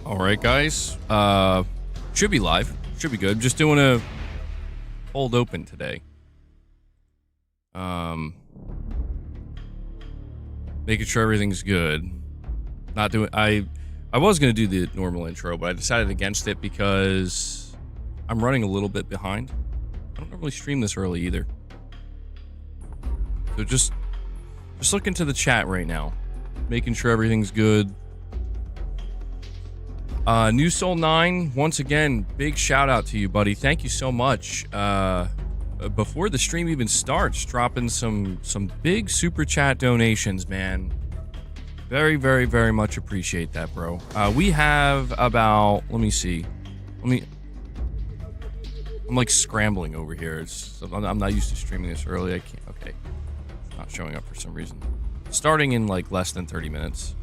All right, guys. Should be live. Should be good. Just doing a hold open today. Making sure everything's good. Not doing. I was gonna do the normal intro, but I decided against it because I'm running a little bit behind. I don't normally stream this early either. So just look into the chat right now, making sure everything's good. New Soul 9, once again, big shout out to you, buddy. Thank you so much. Before the stream even starts, dropping some big super chat donations, man. Very, very, very much appreciate that, bro. We have about, let me see. I'm like scrambling over here. I'm not used to streaming this early. I can't, okay. It's not showing up for some reason. Starting in like less than 30 minutes.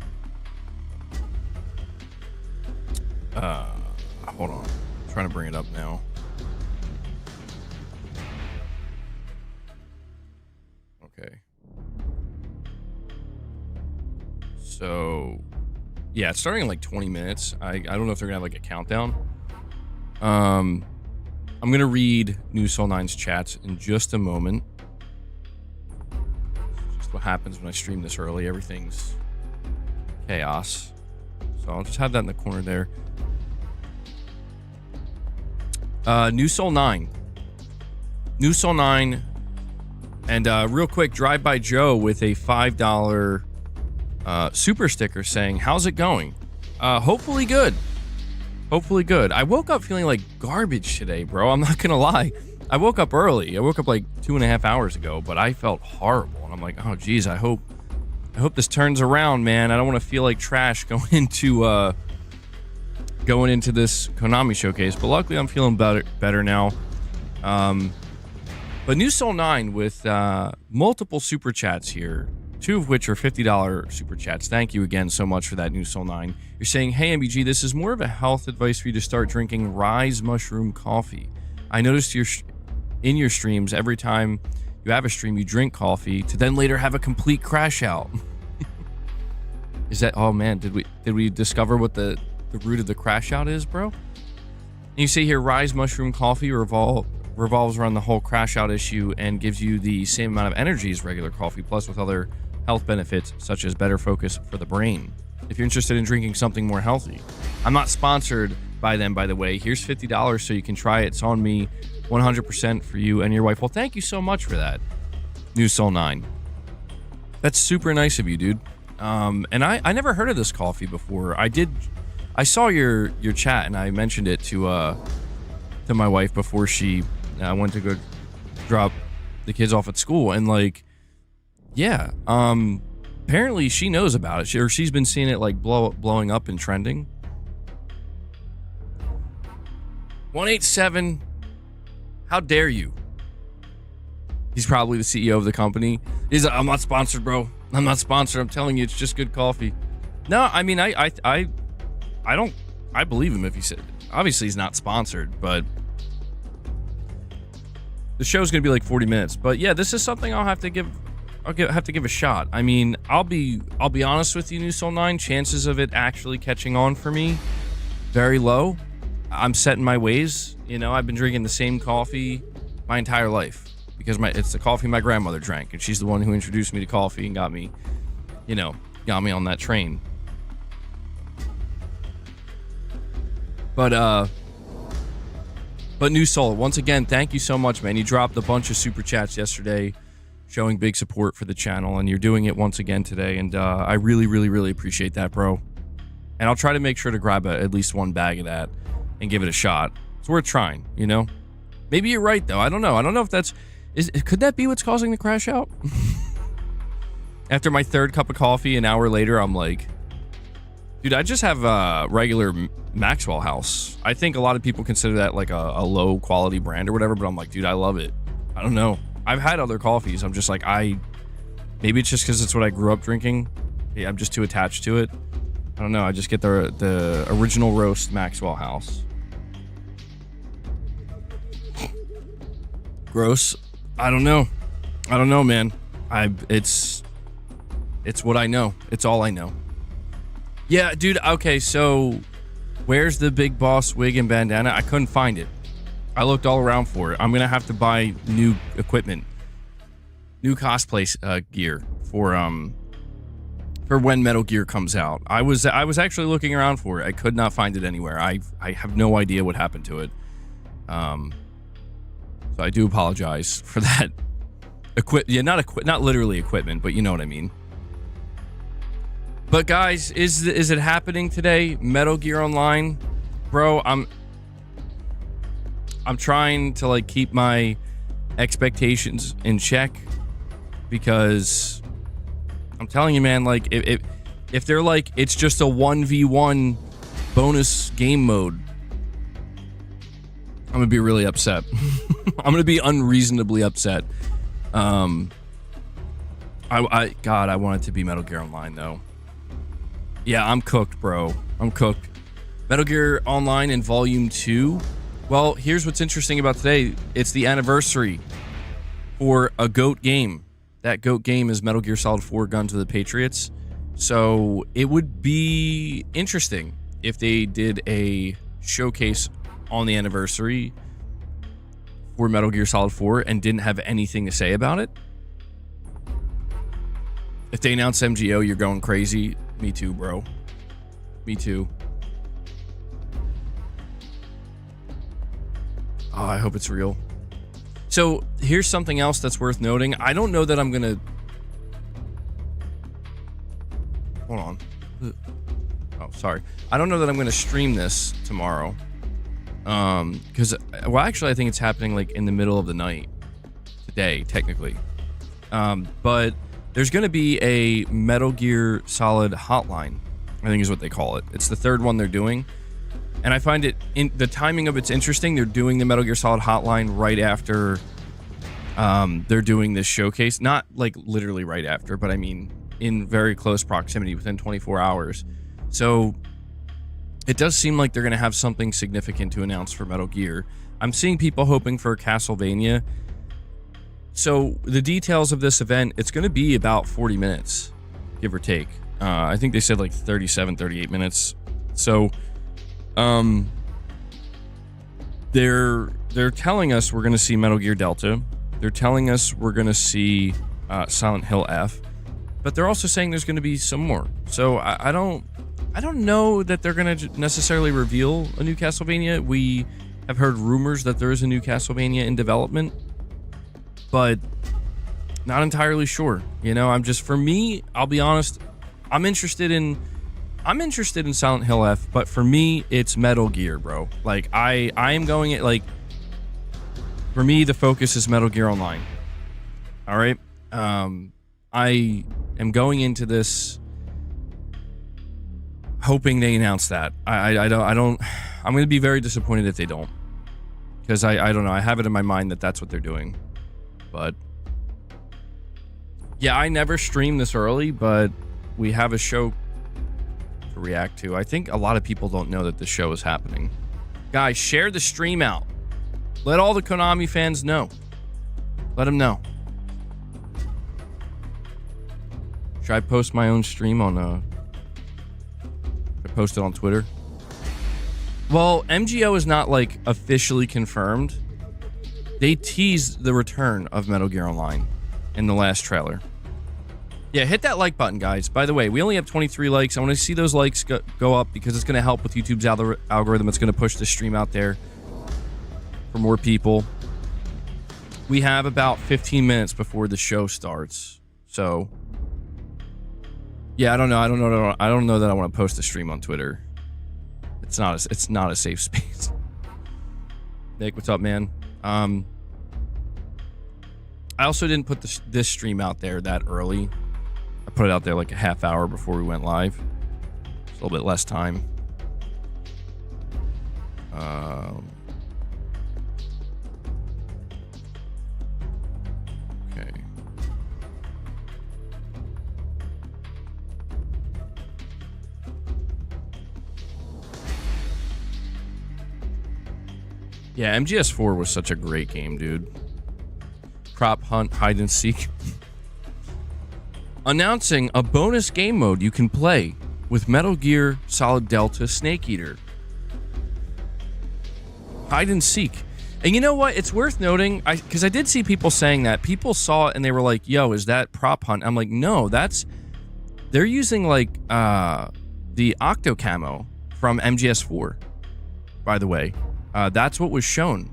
Hold on. I'm trying to bring it up now. Okay. So, yeah, it's starting in like 20 minutes. I don't know if they're gonna have like a countdown. I'm gonna read New Soul 9's chats in just a moment. Just what happens when I stream this early. Everything's chaos. So I'll just have that in the corner there. New Soul 9. New Soul 9. And real quick, Drive By Joe with a $5 super sticker saying, how's it going? Hopefully good. Hopefully good. I woke up feeling like garbage today, bro. I'm not gonna lie. I woke up early. I woke up like 2.5 hours ago, but I felt horrible. And I'm like, oh geez, I hope this turns around, man. I don't want to feel like trash going into this Konami showcase, but luckily I'm feeling better now. But New Soul 9 with multiple super chats here, 2 of which are $50 super chats. Thank you again so much for that, New Soul 9. You're saying, hey MBG, this is more of a health advice for you to start drinking Rise Mushroom Coffee. I noticed in your streams, every time you have a stream, you drink coffee to then later have a complete crash out. Is that, oh man, did we discover what the root of the crash out is, bro? And you see here, Rise Mushroom Coffee revolves around the whole crash out issue and gives you the same amount of energy as regular coffee, plus with other health benefits such as better focus for the brain. If you're interested in drinking something more healthy, I'm not sponsored by them, by the way. Here's $50 so you can try it. It's on me, 100% for you and your wife. Well, thank you so much for that, New Soul 9. That's super nice of you, dude. And I never heard of this coffee before. I saw your chat and I mentioned it to my wife before she went to go drop the kids off at school, and like, yeah, apparently she knows about it, or she's been seeing it like blowing up and trending. 187, how dare you? He's probably the CEO of the company. He's like, I'm not sponsored, bro. I'm not sponsored. I'm telling you, it's just good coffee. No, I mean, I believe him if he said, obviously he's not sponsored, but the show's gonna be like 40 minutes. But yeah, this is something I'll have to give a shot. I mean, I'll be honest with you, New Soul 9, chances of it actually catching on for me, very low. I'm set in my ways. You know, I've been drinking the same coffee my entire life because it's the coffee my grandmother drank, and she's the one who introduced me to coffee and got me on that train. But New Soul, once again, thank you so much, man. You dropped a bunch of super chats yesterday showing big support for the channel, and you're doing it once again today, and I really, really, really appreciate that, bro. And I'll try to make sure to grab at least one bag of that and give it a shot. It's worth trying, you know? Maybe you're right, though. I don't know. I don't know if could that be what's causing the crash out? After my third cup of coffee, an hour later, I'm like, dude, I just have a regular Maxwell House. I think a lot of people consider that like a low quality brand or whatever, but I'm like, dude, I love it. I don't know. I've had other coffees. I'm just like, maybe it's just because it's what I grew up drinking. Yeah, I'm just too attached to it. I don't know. I just get the original roast Maxwell House. Gross. I don't know. Man. It's what I know. It's all I know. Yeah, dude. Okay, so Where's the big boss wig and bandana? I couldn't find it. I looked all around for it. I'm gonna have to buy new equipment, new cosplay gear for when Metal Gear comes out. I was actually looking around for it. I could not find it anywhere. I have no idea what happened to it. So I do apologize for that. Not literally equipment, but you know what I mean. But guys, is it happening today? Metal Gear Online, bro. I'm trying to like keep my expectations in check, because I'm telling you, man, like if they're like it's just a 1v1 bonus game mode, I'm gonna be really upset. I'm gonna be unreasonably upset. God, I want it to be Metal Gear Online though. Yeah, I'm cooked, bro. I'm cooked. Metal Gear Online in Volume 2. Well, here's what's interesting about today. It's the anniversary for a GOAT game. That GOAT game is Metal Gear Solid 4 Guns of the Patriots. So it would be interesting if they did a showcase on the anniversary for Metal Gear Solid 4 and didn't have anything to say about it. If they announce MGO, you're going crazy. Me too, bro. Me too. Oh, I hope it's real. So here's something else that's worth noting. I don't know that I'm gonna... Hold on. Oh, sorry. I don't know that I'm gonna stream this tomorrow. Because, well, actually, I think it's happening like in the middle of the night today, technically. But there's gonna be a Metal Gear Solid hotline, I think is what they call it. It's the third one they're doing. And I find it, the timing of it's interesting. They're doing the Metal Gear Solid hotline right after they're doing this showcase. Not like literally right after, but I mean in very close proximity, within 24 hours. So it does seem like they're going to have something significant to announce for Metal Gear. I'm seeing people hoping for Castlevania. So the details of this event, it's going to be about 40 minutes, give or take. I think they said like 37, 38 minutes. So they're telling us we're going to see Metal Gear Delta. They're telling us we're going to see Silent Hill F, but they're also saying there's going to be some more. So I don't know that they're going to necessarily reveal a new Castlevania. We have heard rumors that there is a new Castlevania in development, but not entirely sure. You know, for me, I'll be honest, I'm interested in Silent Hill F, but for me, it's Metal Gear, bro. Like, I am going at, like, for me, the focus is Metal Gear Online. All right? I am going into this hoping they announce that. I'm going to be very disappointed if they don't. Because I don't know. I have it in my mind that that's what they're doing. But, yeah, I never stream this early, but we have a show to react to. I think a lot of people don't know that the show is happening. Guys, share the stream out. Let all the Konami fans know. Let them know. Should I post my own stream on I post it on Twitter? Well, MGO is not like officially confirmed. They teased the return of Metal Gear Online in the last trailer. Yeah, hit that like button, guys. By the way, we only have 23 likes. I want to see those likes go up because it's going to help with YouTube's algorithm. It's going to push the stream out there for more people. We have about 15 minutes before the show starts. So, yeah, I don't know that I want to post a stream on Twitter. It's not a safe space. Nick, what's up, man? I also didn't put this stream out there that early. I put it out there like a half hour before we went live. It's a little bit less time. Okay. Yeah, MGS4 was such a great game, dude. Prop hunt, hide and seek. Announcing a bonus game mode you can play with Metal Gear Solid Delta Snake Eater. hide and seek. And you know what? It's worth noting, because I did see people saying that. People saw it and they were like, yo, is that prop hunt? I'm like, no, they're using like the Octo Camo from MGS4, by the way. That's what was shown.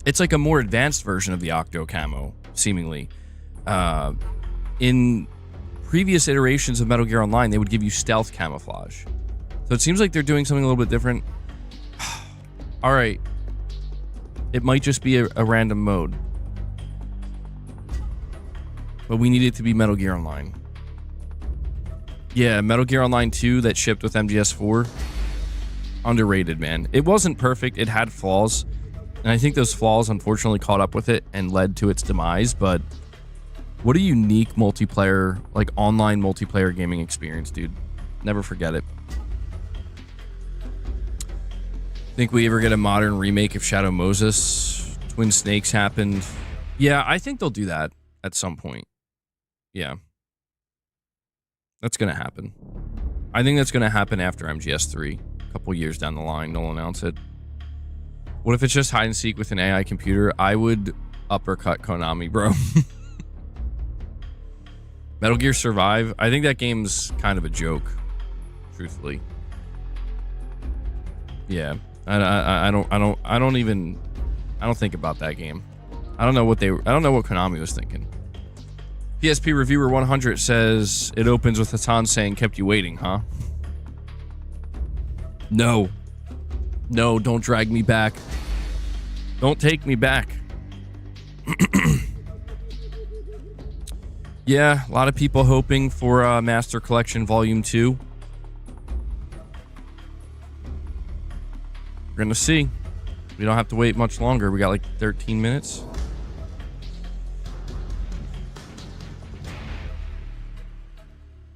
It's like a more advanced version of the Octo Camo, seemingly. In previous iterations of Metal Gear Online, they would give you stealth camouflage. So it seems like they're doing something a little bit different. All right. It might just be a random mode. But we need it to be Metal Gear Online. Yeah, Metal Gear Online 2 that shipped with MGS4. Underrated, man. It wasn't perfect. It had flaws. And I think those flaws unfortunately caught up with it and led to its demise. But what a unique multiplayer, like online multiplayer gaming experience, dude. Never forget it. Think we ever get a modern remake of Shadow Moses? Twin Snakes happened. Yeah, I think they'll do that at some point. Yeah. That's going to happen. I think that's going to happen after MGS3. A couple years down the line, they'll announce it. What if it's just hide and seek with an AI computer? I would uppercut Konami, bro. Metal Gear Survive. I think that game's kind of a joke, truthfully. Yeah. I don't think about that game. I don't know what Konami was thinking. PSP Reviewer 100 says it opens with Hatan saying, "Kept you waiting, huh?" No, don't drag me back. Don't take me back. Yeah, a lot of people hoping for Master Collection Volume 2. We're gonna see. We don't have to wait much longer. We got like 13 minutes.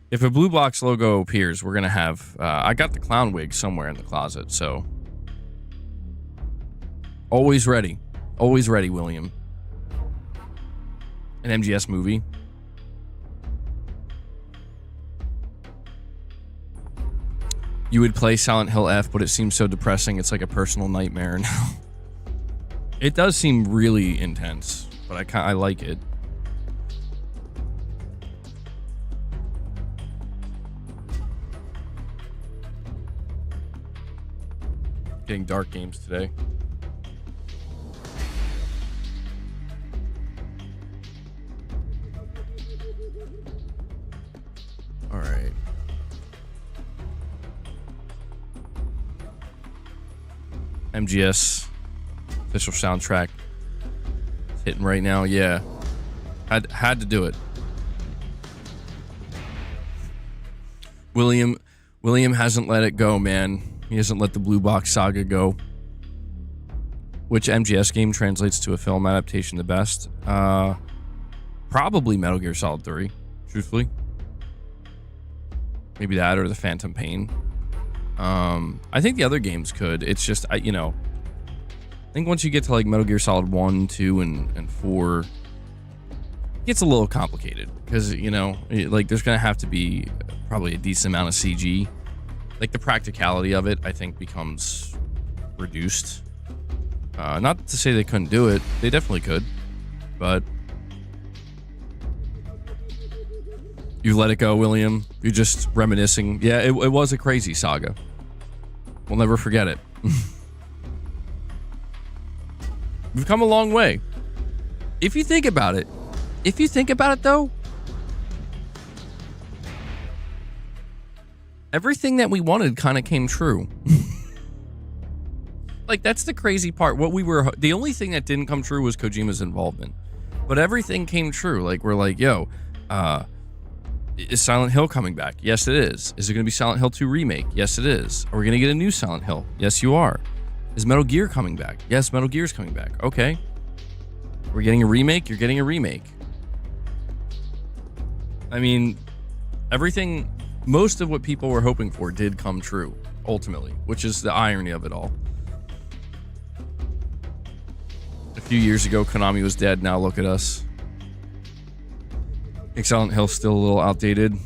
If a Blue Box logo appears, we're gonna have... I got the clown wig somewhere in the closet, so... Always ready. Always ready, William. An MGS movie. You would play Silent Hill F, but it seems so depressing. It's like a personal nightmare now. It does seem really intense, but I like it. Getting dark games today. All right. MGS official soundtrack. It's hitting right now. Yeah. Had to do it. William hasn't let it go, man. He hasn't let the Blue Box saga go. Which MGS game translates to a film adaptation the best? Probably Metal Gear Solid 3, truthfully. Maybe that or the Phantom Pain. I think the other games could. It's just, I think once you get to like Metal Gear Solid 1, 2, and 4, it gets a little complicated. Because, like there's going to have to be probably a decent amount of CG. Like the practicality of it, I think, becomes reduced. Not to say they couldn't do it. They definitely could. But you let it go, William. You're just reminiscing. Yeah, it was a crazy saga. We'll never forget it. We've come a long way. If you think about it. Though, everything that we wanted kind of came true. Like, that's the crazy part. The only thing that didn't come true was Kojima's involvement. But everything came true. Like, we're like, yo, is Silent Hill coming back? Yes, it is. Is it going to be Silent Hill 2 Remake? Yes, it is. Are we going to get a new Silent Hill? Yes, you are. Is Metal Gear coming back? Yes, Metal Gear's coming back. Okay. We're getting a remake? You're getting a remake. I mean, everything, most of what people were hoping for did come true, ultimately, which is the irony of it all. A few years ago, Konami was dead. Now look at us. I think Silent Hill's still a little outdated.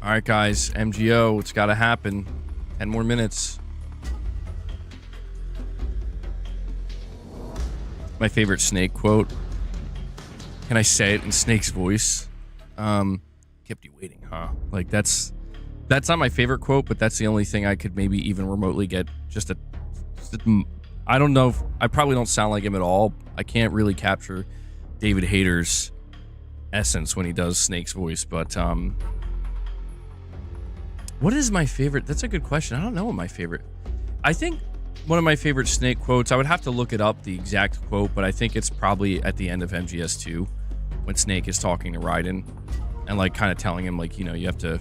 All right, guys. MGO, it's got to happen. 10 more minutes. My favorite Snake quote. Can I say it in Snake's voice? Kept you waiting, huh? Like, that's not my favorite quote, but that's the only thing I could maybe even remotely get I don't know if I probably don't sound like him at all. I can't really capture David Hayter's essence when he does Snake's voice, but what is my favorite? That's a good question. I don't know what my favorite. I think one of my favorite Snake quotes, I would have to look it up, the exact quote, but I think it's probably at the end of MGS2 when Snake is talking to Raiden and like kind of telling him like, you know, you have to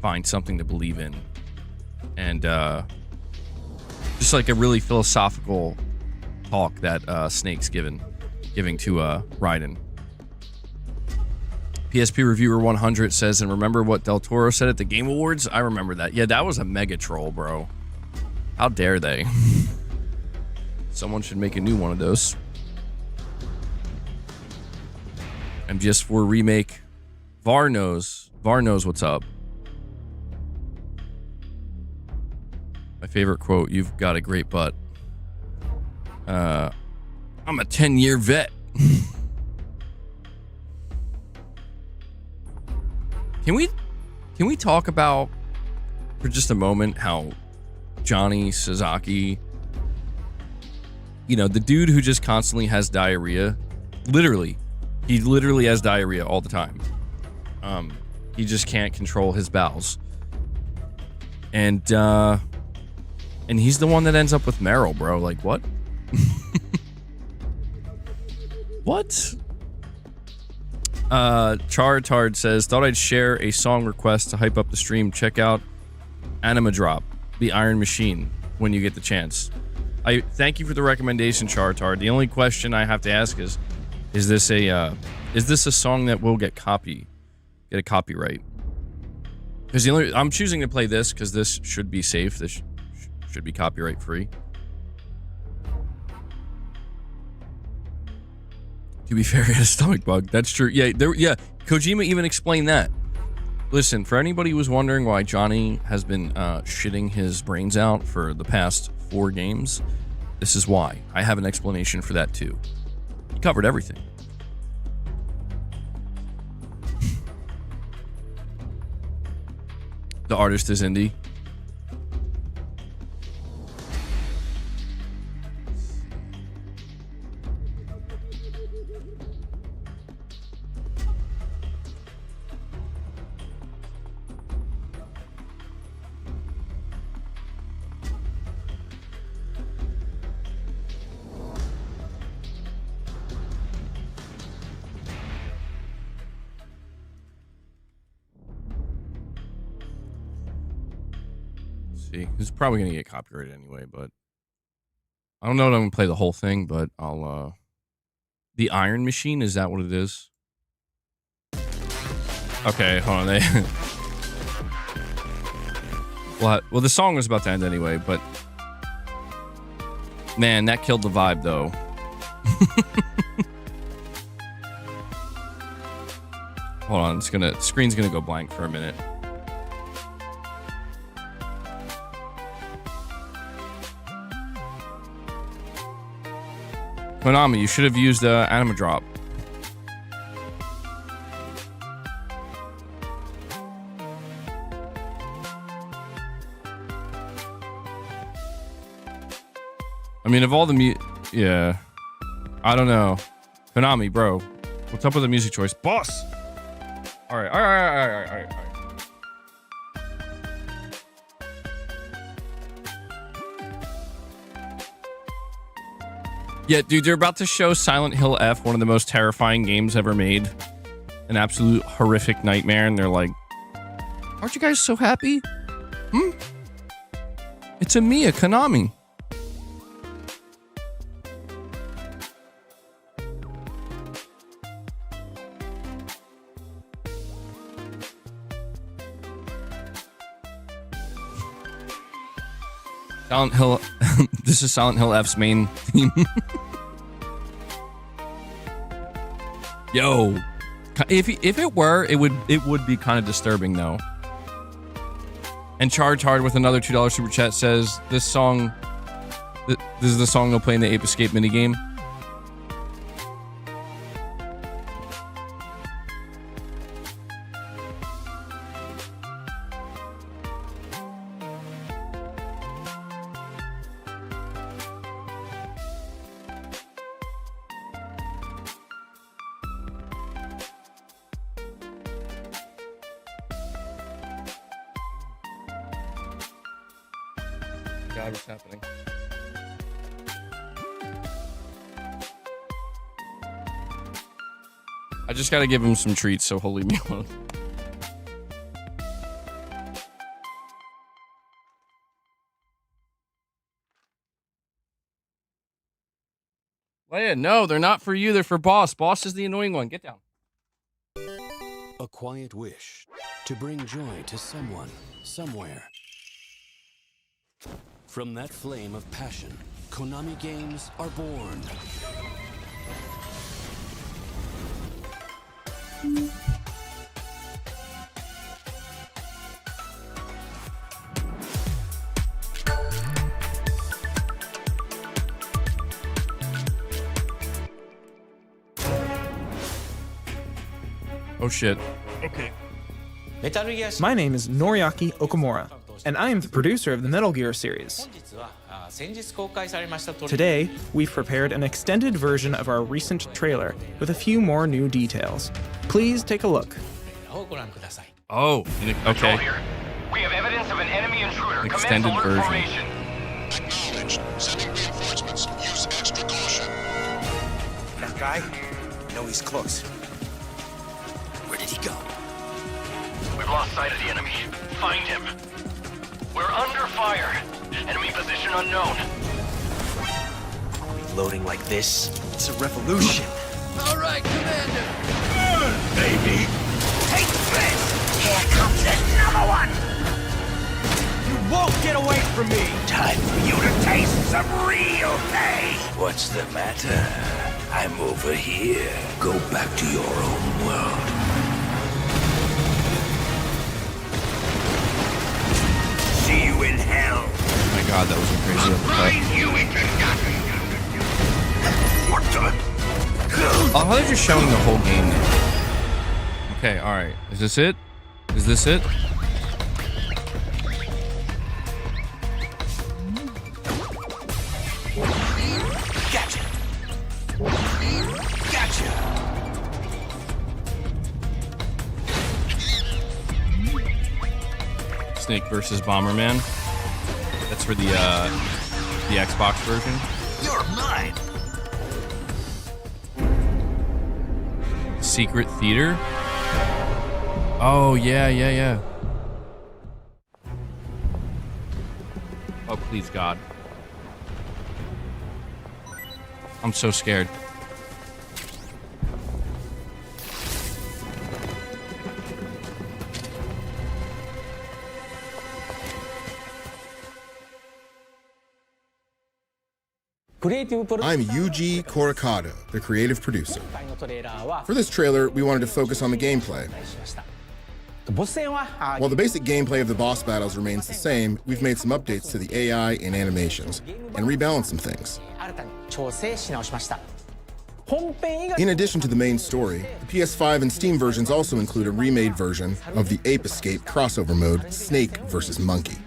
find something to believe in. And just like a really philosophical talk that Snake's giving to Raiden. PSP Reviewer 100 says, and remember what Del Toro said at the Game Awards? I remember that. Yeah, that was a mega troll, bro. How dare they? Someone should make a new one of those. MGS4 remake. VAR knows what's up. My favorite quote, you've got a great butt. I'm a 10-year vet. Can we talk about for just a moment how Johnny Sasaki, you know, the dude who just constantly has diarrhea, he literally has diarrhea all the time. He just can't control his bowels. And he's the one that ends up with Meryl, bro. Like, what? What? Charitard says, thought I'd share a song request to hype up the stream. Check out Anima Drop, the Iron Machine, when you get the chance. I thank you for the recommendation, Charitard. The only question I have to ask is this a song that will get a copyright? Because I'm choosing to play this because this should be safe. This should be copyright free. To be fair, he had a stomach bug. That's true. Yeah, Kojima even explained that. Listen, for anybody who was wondering why Johnny has been shitting his brains out for the past 4 games, this is why. I have an explanation for that too. He covered everything. The artist is indie. It's probably gonna get copyrighted anyway, but I don't know if I'm gonna play the whole thing, but I'll the Iron Machine, is that what it is? Okay, hold on. Well, the song was about to end anyway, but man, that killed the vibe though. Hold on, the screen's gonna go blank for a minute. Konami, you should have used Anima Drop. I mean, of all the yeah, I don't know. Konami, bro, what's up with the music choice, boss? All right. Yeah, dude, they're about to show Silent Hill F, one of the most terrifying games ever made. An absolute horrific nightmare, and they're like, aren't you guys so happy? It's a Konami. Silent Hill. This is Silent Hill F's main theme. Yo, if it were, it would be kind of disturbing though. And Charge Hard with another $2 super chat says, this is the song they'll play in the Ape Escape minigame. God, what's happening? I just gotta give him some treats, so he'll leave me alone. Leia, no, they're not for you. They're for Boss. Boss is the annoying one. Get down. A quiet wish to bring joy to someone, somewhere. From that flame of passion, Konami games are born. Oh shit. Okay. My name is Noriaki Okamura, and I am the producer of the Metal Gear series. Today, we've prepared an extended version of our recent trailer with a few more new details. Please take a look. Oh, okay. We have evidence of an enemy intruder. Extended Commence alert version. formation. Acknowledged. Sending reinforcements. Use extra caution. That guy? No, he's close. Where did he go? We've lost sight of the enemy. Find him. We're under fire. Enemy position unknown. Loading like this? It's a revolution. All right, Commander. Baby. Take this! Here comes another one! You won't get away from me! Time for you to taste some real pain! What's the matter? I'm over here. Go back to your own world. See you in hell. Oh my god, that was a crazy uppercut. You into nothing! What the? Oh, how they're just showing the whole game now. Okay, alright. Is this it? Is this it? Gotcha. Gotcha. Snake versus Bomberman. That's for the Xbox version. You're mine. Secret Theater? Oh, yeah. Oh, please, God. I'm so scared. I'm Yuji Korakado, the creative producer. For this trailer, we wanted to focus on the gameplay. While the basic gameplay of the boss battles remains the same, we've made some updates to the AI and animations, and rebalanced some things. In addition to the main story, the PS5 and Steam versions also include a remade version of the Ape Escape crossover mode, Snake vs. Monkey.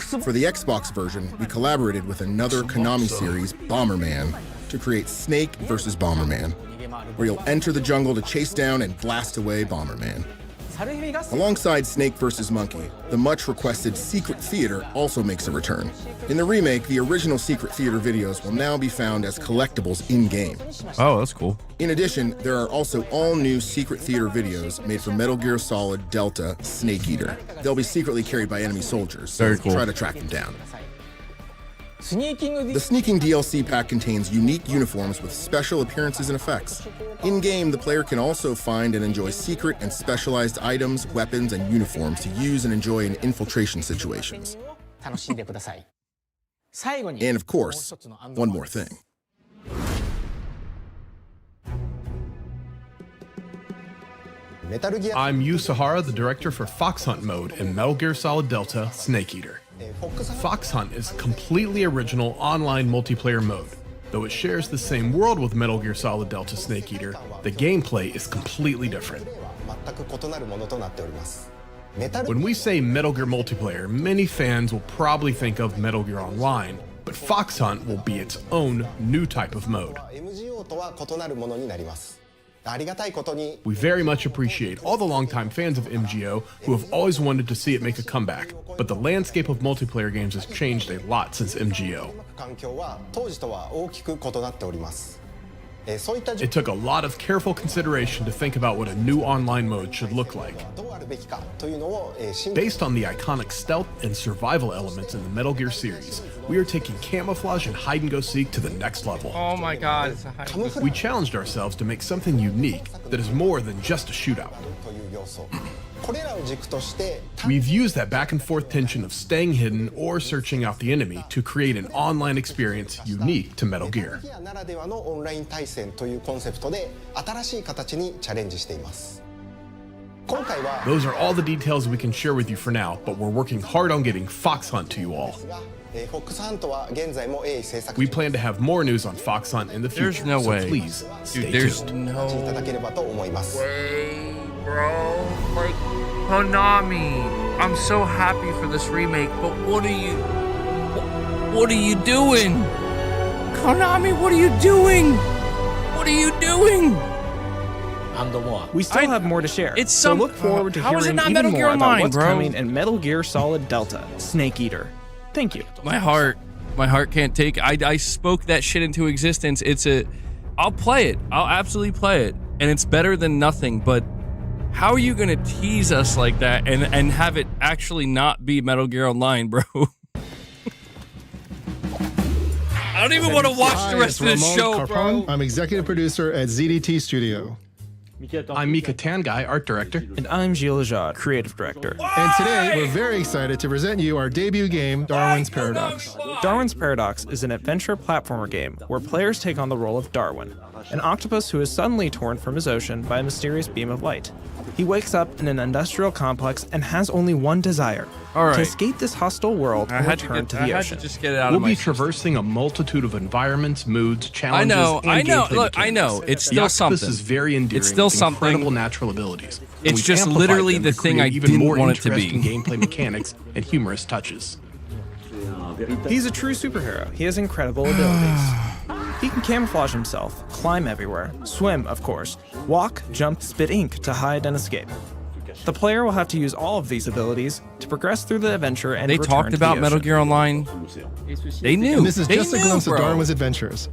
For the Xbox version, we collaborated with another Konami series, Bomberman, to create Snake vs. Bomberman, where you'll enter the jungle to chase down and blast away Bomberman. Alongside Snake vs. Monkey, the much-requested Secret Theater also makes a return. In the remake, the original Secret Theater videos will now be found as collectibles in-game. Oh, that's cool. In addition, there are also all-new Secret Theater videos made for Metal Gear Solid Delta Snake Eater. They'll be secretly carried by enemy soldiers, so Very cool. try to track them down. The Sneaking DLC pack contains unique uniforms with special appearances and effects. In-game, the player can also find and enjoy secret and specialized items, weapons, and uniforms to use and enjoy in infiltration situations. And of course, one more thing. I'm Yu Sahara, the director for Fox Hunt mode in Metal Gear Solid Delta Snake Eater. Fox Hunt is a completely original online multiplayer mode. Though it shares the same world with Metal Gear Solid Delta Snake Eater, the gameplay is completely different. When we say Metal Gear multiplayer, many fans will probably think of Metal Gear Online, but Fox Hunt will be its own new type of mode. We very much appreciate all the longtime fans of MGO who have always wanted to see it make a comeback, but the landscape of multiplayer games has changed a lot since MGO. It took a lot of careful consideration to think about what a new online mode should look like. Based on the iconic stealth and survival elements in the Metal Gear series, we are taking camouflage and hide-and-go-seek to the next level. Oh my god. We challenged ourselves to make something unique that is more than just a shootout. We've used that back-and-forth tension of staying hidden or searching out the enemy to create an online experience unique to Metal Gear. Those are all the details we can share with you for now, but we're working hard on getting Fox Hunt to you all. We plan to have more news on Fox Hunt in the future, There's no so way. please Dude, stay there's tuned. no way, bro. Like, Konami, I'm so happy for this remake, but what are you doing? Konami, what are you doing? What are you doing? We still have more to share, It's so some- look forward to how is it hearing not even Metal more Gear about Online, what's bro? coming in Metal Gear Solid Delta Snake Eater. Thank you. My heart can't take it. I spoke that shit into existence. I'll play it. I'll absolutely play it. And it's better than nothing, but how are you gonna tease us like that and have it actually not be Metal Gear Online, bro? I don't even want to watch the rest of this show, bro. I'm executive producer at ZDT Studio. I'm Mika Tangai, art director. And I'm Gilles Lejeune, creative director. And today, we're very excited to present you our debut game, Darwin's Paradox. Darwin's Paradox is an adventure platformer game where players take on the role of Darwin, an octopus who is suddenly torn from his ocean by a mysterious beam of light. He wakes up in an industrial complex and has only one desire: All right. to escape this hostile world and return to the ocean. just get it out We'll of my be system. traversing a multitude of environments, moods, I challenges, know. and gameplay Look, I know. mechanics. It's The still octopus something. is very endearing. It's still with something. incredible natural abilities. And It's we've just amplified literally them the to thing create I even didn't more want it to interesting be. gameplay mechanics and humorous touches. He's a true superhero. He has incredible abilities. He can camouflage himself, climb everywhere, swim, of course, walk, jump, spit ink to hide and escape. The player will have to use all of these abilities to progress through the adventure and They return talked to about the Metal ocean. Gear Online. They knew. And this is They just a knew, glimpse bro. of Darwin's adventures.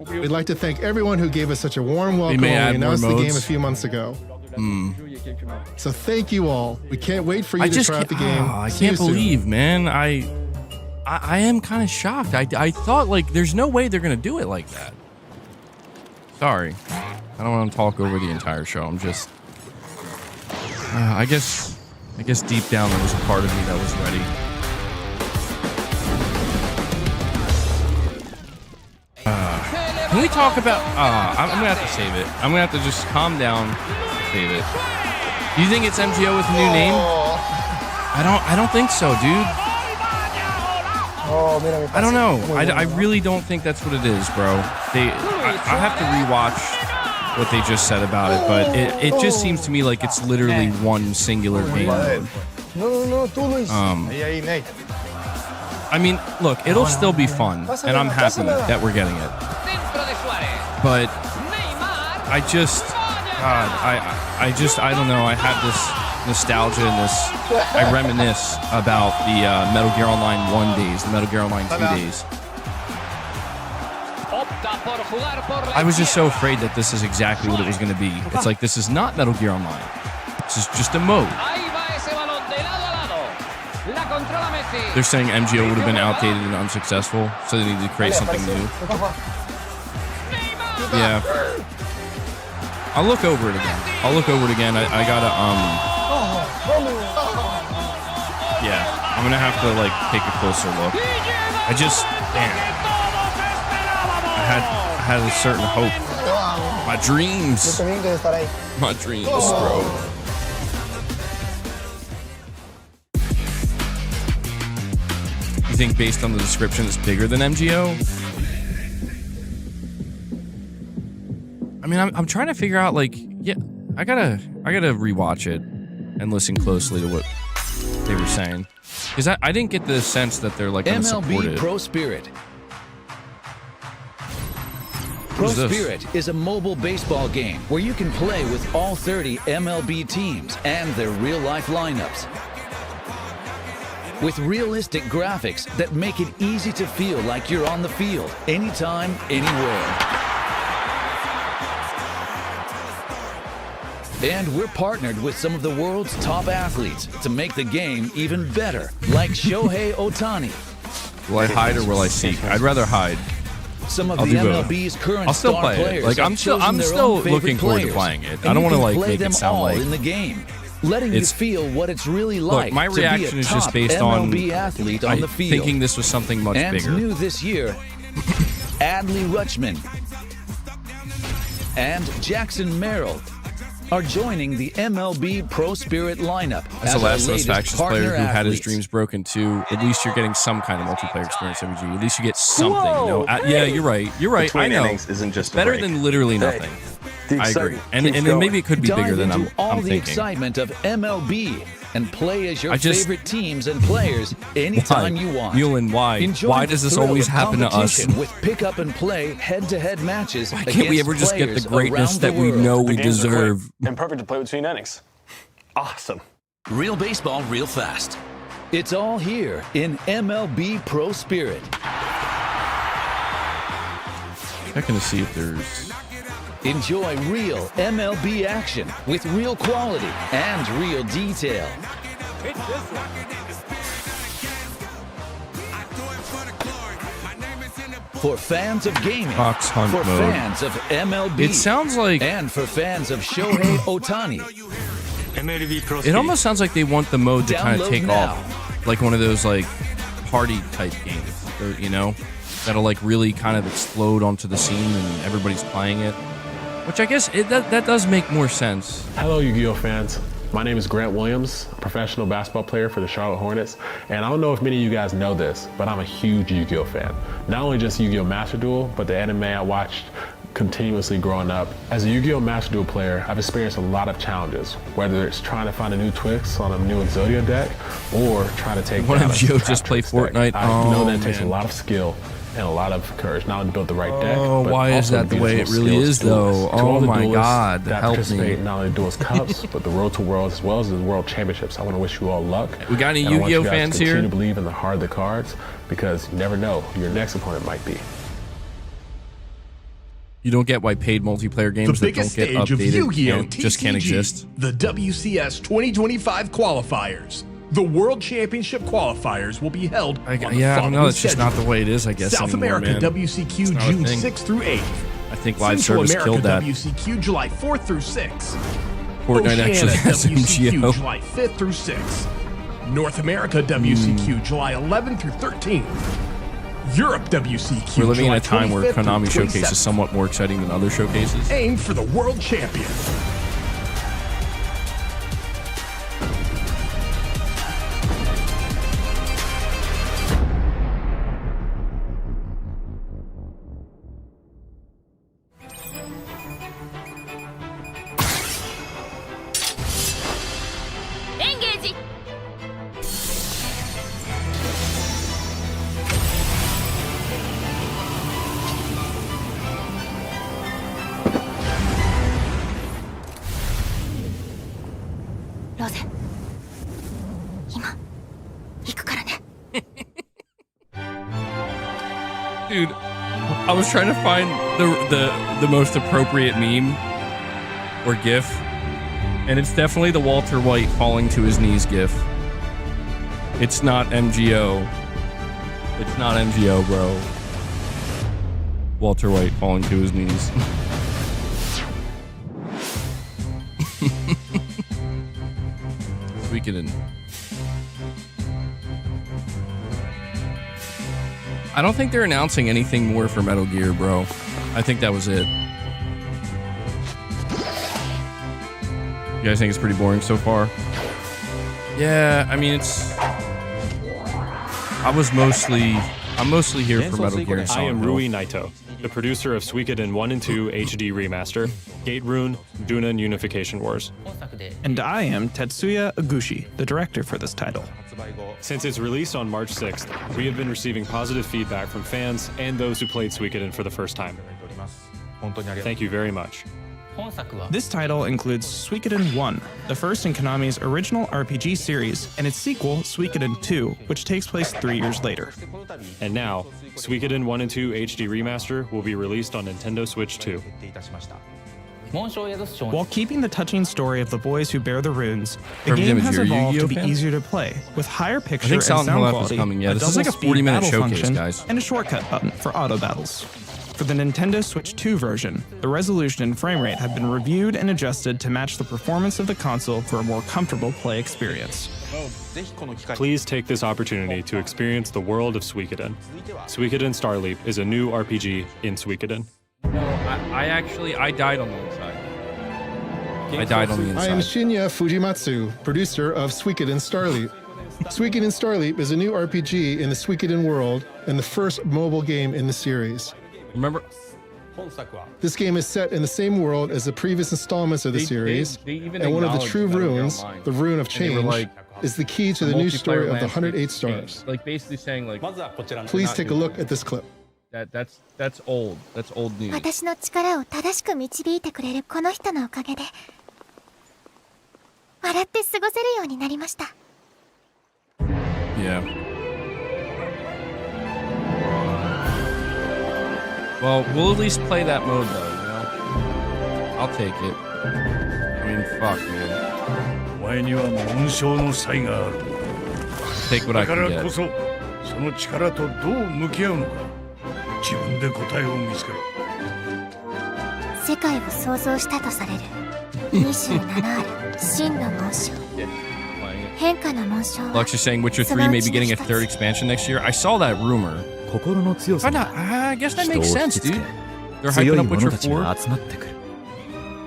We'd like to thank everyone who gave us such a warm welcome may when we add more announced the game modes. a few months ago. So thank you all. We can't wait for you I to just try out can't, the game. I See you can't soon. believe, man. I am kind of shocked. I thought, like, there's no way they're gonna do it like that. Sorry, I don't want to talk over the entire show. I'm just, I guess deep down there was a part of me that was ready. Can we talk about? I'm gonna have to save it. I'm gonna have to just calm down, save it. Do you think it's MGO with a new name? I don't think so, dude. I don't know. I really don't think that's what it is, bro. I have to rewatch what they just said about it, but it just seems to me like it's literally one singular game mode. I mean, look, it'll still be fun, and I'm happy that we're getting it. But I don't know. I have this nostalgia and I reminisce about the Metal Gear Online 1 days, the Metal Gear Online 2 days. I was just so afraid that this is exactly what it was going to be. It's like, this is not Metal Gear Online. This is just a mode. They're saying MGO would have been outdated and unsuccessful, so they need to create something new. Yeah. I'll look over it again. I gotta, yeah, I'm gonna have to, like, take a closer look. I had a certain hope My dreams. My dreams, bro. You think based on the description it's bigger than MGO? I mean, I'm trying to figure out, like, yeah, I gotta rewatch it and listen closely to what they were saying. Because I didn't get the sense that they're, like, gonna support it. MLB Pro Spirit. Pro Spirit is a mobile baseball game where you can play with all 30 MLB teams and their real-life lineups. With realistic graphics that make it easy to feel like you're on the field, anytime, anywhere. And we're partnered with some of the world's top athletes to make the game even better, like Shohei Ohtani. Will I hide or will I seek? I'd rather hide. Some of the MLB's current I'll still star play it. players Like, I'm still looking forward to playing it. I don't want to, like, make it sound like in the game, letting you feel what it's really look, like. my reaction is just based on MLB athlete on the field. Thinking this was something much bigger. And new this year, Adley Rutschman and Jackson Merrill are joining the MLB Pro Spirit lineup. As the last Most Factious player who had his dreams broken too, at least you're getting some kind of multiplayer experience, MG. At least you get something. You know? Yeah, you're right. You're right. I know. Isn't just better than literally nothing. I agree. And then maybe it could be bigger than I'm thinking. All the excitement of MLB and play as your favorite teams and players anytime you want. Mulan, why? Why does this always happen to us? With pick up and play head-to-head matches. Why can't we ever just get the greatness that we know we deserve? And perfect to play between innings. Awesome. Real baseball, real fast. It's all here in MLB Pro Spirit. Checking to see if there's... Enjoy real MLB action with real quality and real detail. For fans of gaming, Fox Hunt for mode. fans of MLB, It sounds like... and for fans of Shohei Ohtani. It almost sounds like they want the mode to kind of take now. off. Like one of those, like, party-type games, or, you know? That'll, like, really kind of explode onto the scene and everybody's playing it. Which I guess that does make more sense. Hello, Yu-Gi-Oh fans. My name is Grant Williams, a professional basketball player for the Charlotte Hornets. And I don't know if many of you guys know this, but I'm a huge Yu-Gi-Oh fan. Not only just Yu-Gi-Oh Master Duel, but the anime I watched continuously growing up. As a Yu-Gi-Oh Master Duel player, I've experienced a lot of challenges, whether it's trying to find a new Twix on a new Exodia deck, or trying to take What down if Joe just play Fortnite? I know that it takes a lot of skill and a lot of courage, not only to build the right deck, but why is also that to be the way it skilled really is, duelist. though? To all Oh the my duelists God, that help participate me. not only Duelist Cups, but the Road to Worlds, as well as the World Championships. I want to wish you all luck. We got any and I want Yu-Gi-Oh you guys fans to continue here? to believe in the heart of the cards, because you never know who your next opponent might be. You don't get why paid multiplayer games The that don't biggest get stage of updated Yu-Gi-Oh! just can't TCG, exist. The WCS 2025 qualifiers. The World Championship qualifiers will be held on the Yeah, I don't know. following It's just not the way it is, I guess, South anymore, America man. WCQ It's not a June thing. 6th through 8th. I think live Central service America killed that. WCQ July 4th through 6th. Fortnite Oceania actually has WCQ MGO. July 5th through 6th. North America WCQ July 11th through 13th. Europe WCQ We're living in July a time where 25th through Konami Showcase 27th. is somewhat more exciting than other showcases. Aim for the world champion. Engage! Rose, 今行くからね。 Dude, I was trying to find the most appropriate meme or GIF, and it's definitely the Walter White falling to his knees GIF. It's not MGO. It's not MGO, bro. Walter White falling to his knees. Speaking in. I don't think they're announcing anything more for Metal Gear, bro. I think that was it. You guys think it's pretty boring so far? Yeah, I mean, I'm mostly here for Metal Gear Solid. I am Rui Naito, the producer of Suikoden 1 and 2 HD Remaster, Gate Rune, Dunan Unification Wars. And I am Tetsuya Agushi, the director for this title. Since its release on March 6th, we have been receiving positive feedback from fans and those who played Suikoden for the first time. Thank you very much. This title includes Suikoden 1, the first in Konami's original RPG series, and its sequel, Suikoden 2, which takes place 3 years later. And now, Suikoden 1 and 2 HD Remaster will be released on Nintendo Switch 2. While keeping the touching story of the boys who bear the runes, the game has evolved to be easier to play, with higher picture and sound quality, Yeah, this is like a 40-minute showcase, guys. And a shortcut button for auto battles. For the Nintendo Switch 2 version, the resolution and frame rate have been reviewed and adjusted to match the performance of the console for a more comfortable play experience. Please take this opportunity to experience the world of Suikoden. Suikoden Starleap is a new RPG in Suikoden. I died on the inside. I died on the inside. I am Shinya Fujimatsu, producer of Suikoden Starleap. Suikoden Starleap is a new RPG in the Suikoden world and the first mobile game in the series. Remember, this game is set in the same world as the previous installments of the series, and one of the true runes, the Rune of Change, is the key to the new story of the 108 stars. Like basically saying like, please take a look at this clip. That's old. That's old news. 私の力を正しく導いてくれるこの人のおかげで笑って過ごせるようになりました。Yeah. Well, we'll at least play that mode though, you know? I'll take it. I mean, fuck, man. Take what I can get. その力とどう向き合うのか自分で答えを見つけろ。世界を創造したとされる27ある真の紋章。変化の紋章は Lux is saying Witcher 3 may be getting a third expansion next year. I saw that rumor. I guess that makes sense, dude. They're hyping up Witcher 4.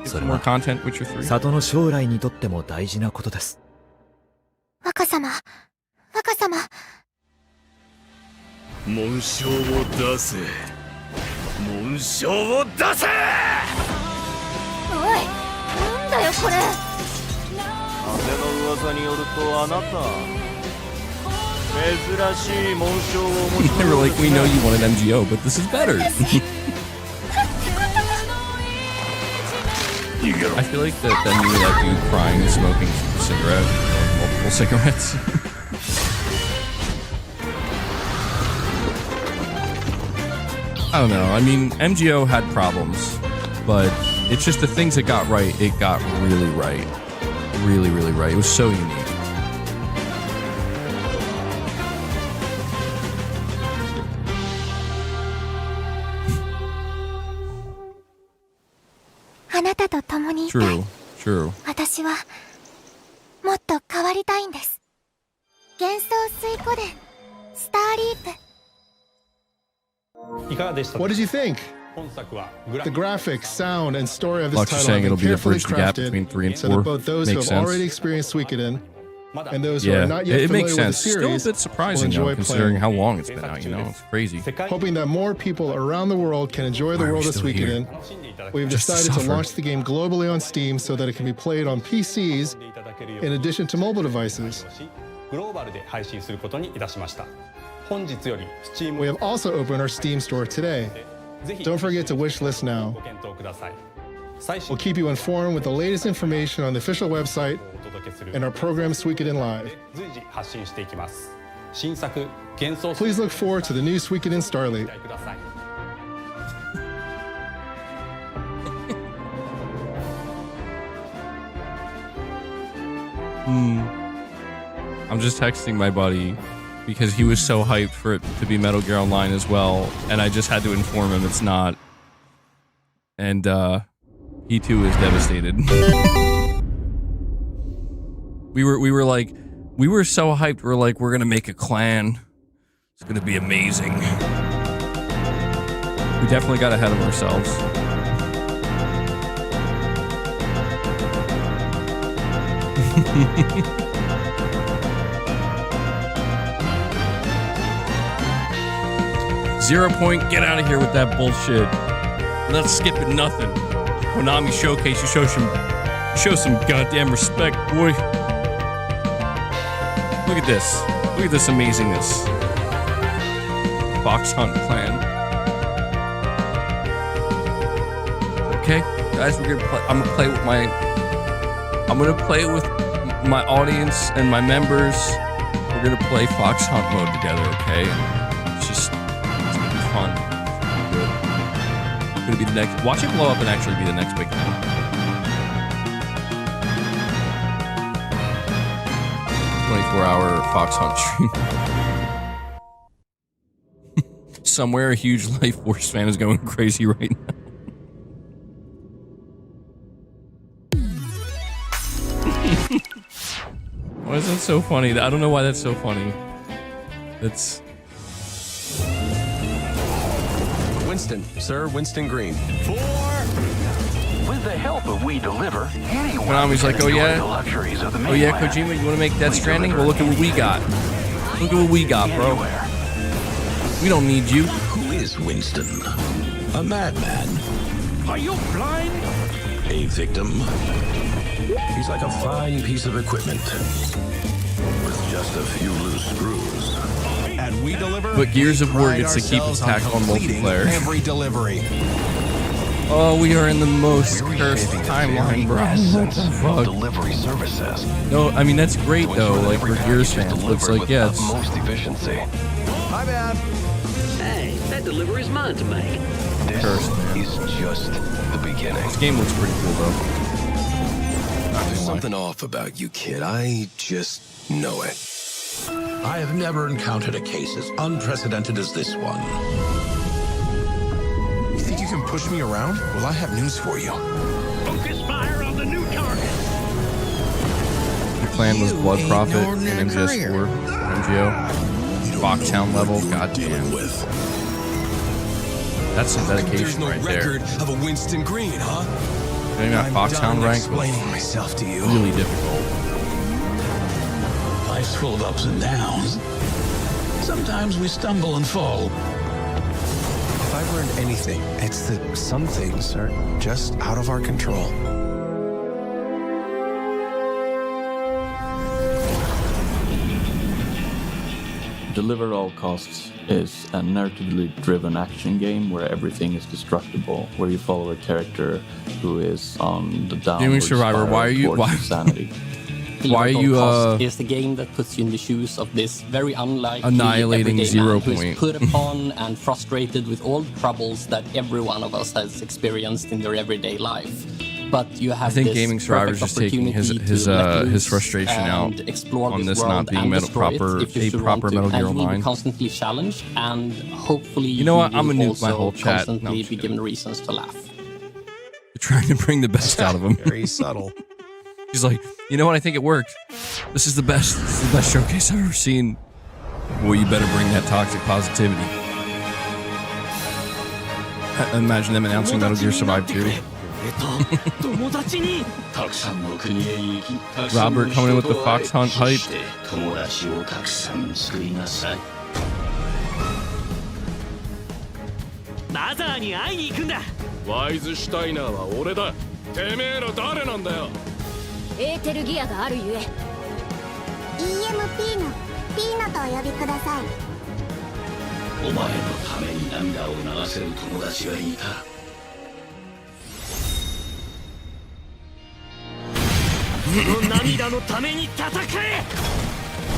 Get more content, Witcher 3. 里の将来にとっても大事なことです。若様、若様。紋章を出せ。紋章を出せ。おい、なんだよこれ。風の噂によるとあなた珍しい紋章を持ち They were like, we know you wanted MGO, but this is better. I feel like that knew that dude crying and smoking a cigarette, multiple cigarettes. I don't know. I mean, MGO had problems, but it's just the things it got right. It got really right. Really, really right. It was so unique. True, true. 私はもっと変わりたいんです。幻想水湖伝スターリープ。 What did you think? The graphics, sound, and story of this Lux is title saying have it'll been be a carefully bridge the gap crafted between 3 and 4. so that both those who have Makes sense. already experienced Suikoden and those who Yeah, are not yet it familiar makes with the sense. Still a series bit surprising, will though, enjoy considering playing. how long it's been out, you know? It's crazy. Hoping that more people around the world can enjoy the Why are we world of still here? Suikoden, we've Just to decided to suffer. launch the game globally on Steam so that it can be played on PCs in addition to mobile devices. We have also opened our Steam store today. Don't forget to wishlist now. We'll keep you informed with the latest information on the official website and our program Suikoden Live. Please look forward to the new Suikoden Starleap. I'm just texting my buddy because he was so hyped for it to be Metal Gear Online as well, and I just had to inform him it's not. And he too is devastated. we were so hyped. We're like, we're gonna make a clan. It's gonna be amazing. We definitely got ahead of ourselves. 0 Point, get out of here with that bullshit. Not skipping nothing. Konami Showcase, you show some goddamn respect, boy. Look at this. Look at this amazingness. Fox Hunt Clan. Okay, guys, we're gonna play. I'm gonna play with my audience and my members. We're gonna play Fox Hunt mode together, okay? It's gonna be fun. It's gonna be the next. Watch it blow up and actually be the next big thing. Hour Fox Hunt stream. Somewhere a huge Life Force fan is going crazy right now. Why is that so funny? I don't know why that's so funny. That's Winston, sir, Winston Green. With the help of We Deliver, anyone Konami's like, can oh enjoy yeah, the luxuries of the oh yeah, mainland. Kojima, you want to make Death Stranding? Well, look at what we got. Look at what we got, bro. We don't need you. Who is Winston? A madman. Are you blind? A victim. He's like a fine piece of equipment with just a few loose screws. At We Deliver, But Gears of War gets to keep its tack on multiplayer. Every delivery. Oh, we are in the most cursed timeline, bro. What the fuck? Delivery services. No, I mean, that's great, though. Like, for Gears fans, looks like, yeah, it's... Most efficiency. My bad. Hey, that delivery's mine to make. This Cursed, man. is just the beginning. This game looks pretty cool, though. There's something off about you, kid. I just know it. I have never encountered a case as unprecedented as this one. You think you can push me around? Well, I have news for you. Focus fire on the new target. Your plan was Blood Prophet and MGS4, MGO. Foxhound level, goddamn. That's some dedication right there. Of a Winston Green, huh? Getting that Foxhound rank was explaining myself to you. really difficult. Life's full of ups and downs. Sometimes we stumble and fall. If I've learned anything, it's that some things are just out of our control. Deliver All Costs is a narratively driven action game where everything is destructible, where you follow a character who is on the downward Gaming Survivor, spiral why are you towards insanity. why are you is the game that puts you in the shoes of this very unlikely annihilating everyday 0 man who is Point? put upon and frustrated with all the troubles that every one of us has experienced in their everyday life. But you have I think this Gaming Survivor is just taking his frustration out on this not being a proper Metal Gear Online. Be constantly challenged, and hopefully you know what? I'm will gonna nuke my also whole chat. constantly be given reasons to laugh. You're trying to bring the best out of him. Very subtle. He's like, you know what? I think it worked. This is the best. This is the best showcase I've ever seen. Well, you better bring that toxic positivity. Imagine them announcing Metal Gear Survive 2. Robert coming in with the Fox Hunt hype.ワイズシュタイナーは俺だ。てめえら誰なんだよ。エーテルギアがあるゆえ EMP のピーナとお呼びください。お前のために涙を流せる友達がいた。その涙のために戦え。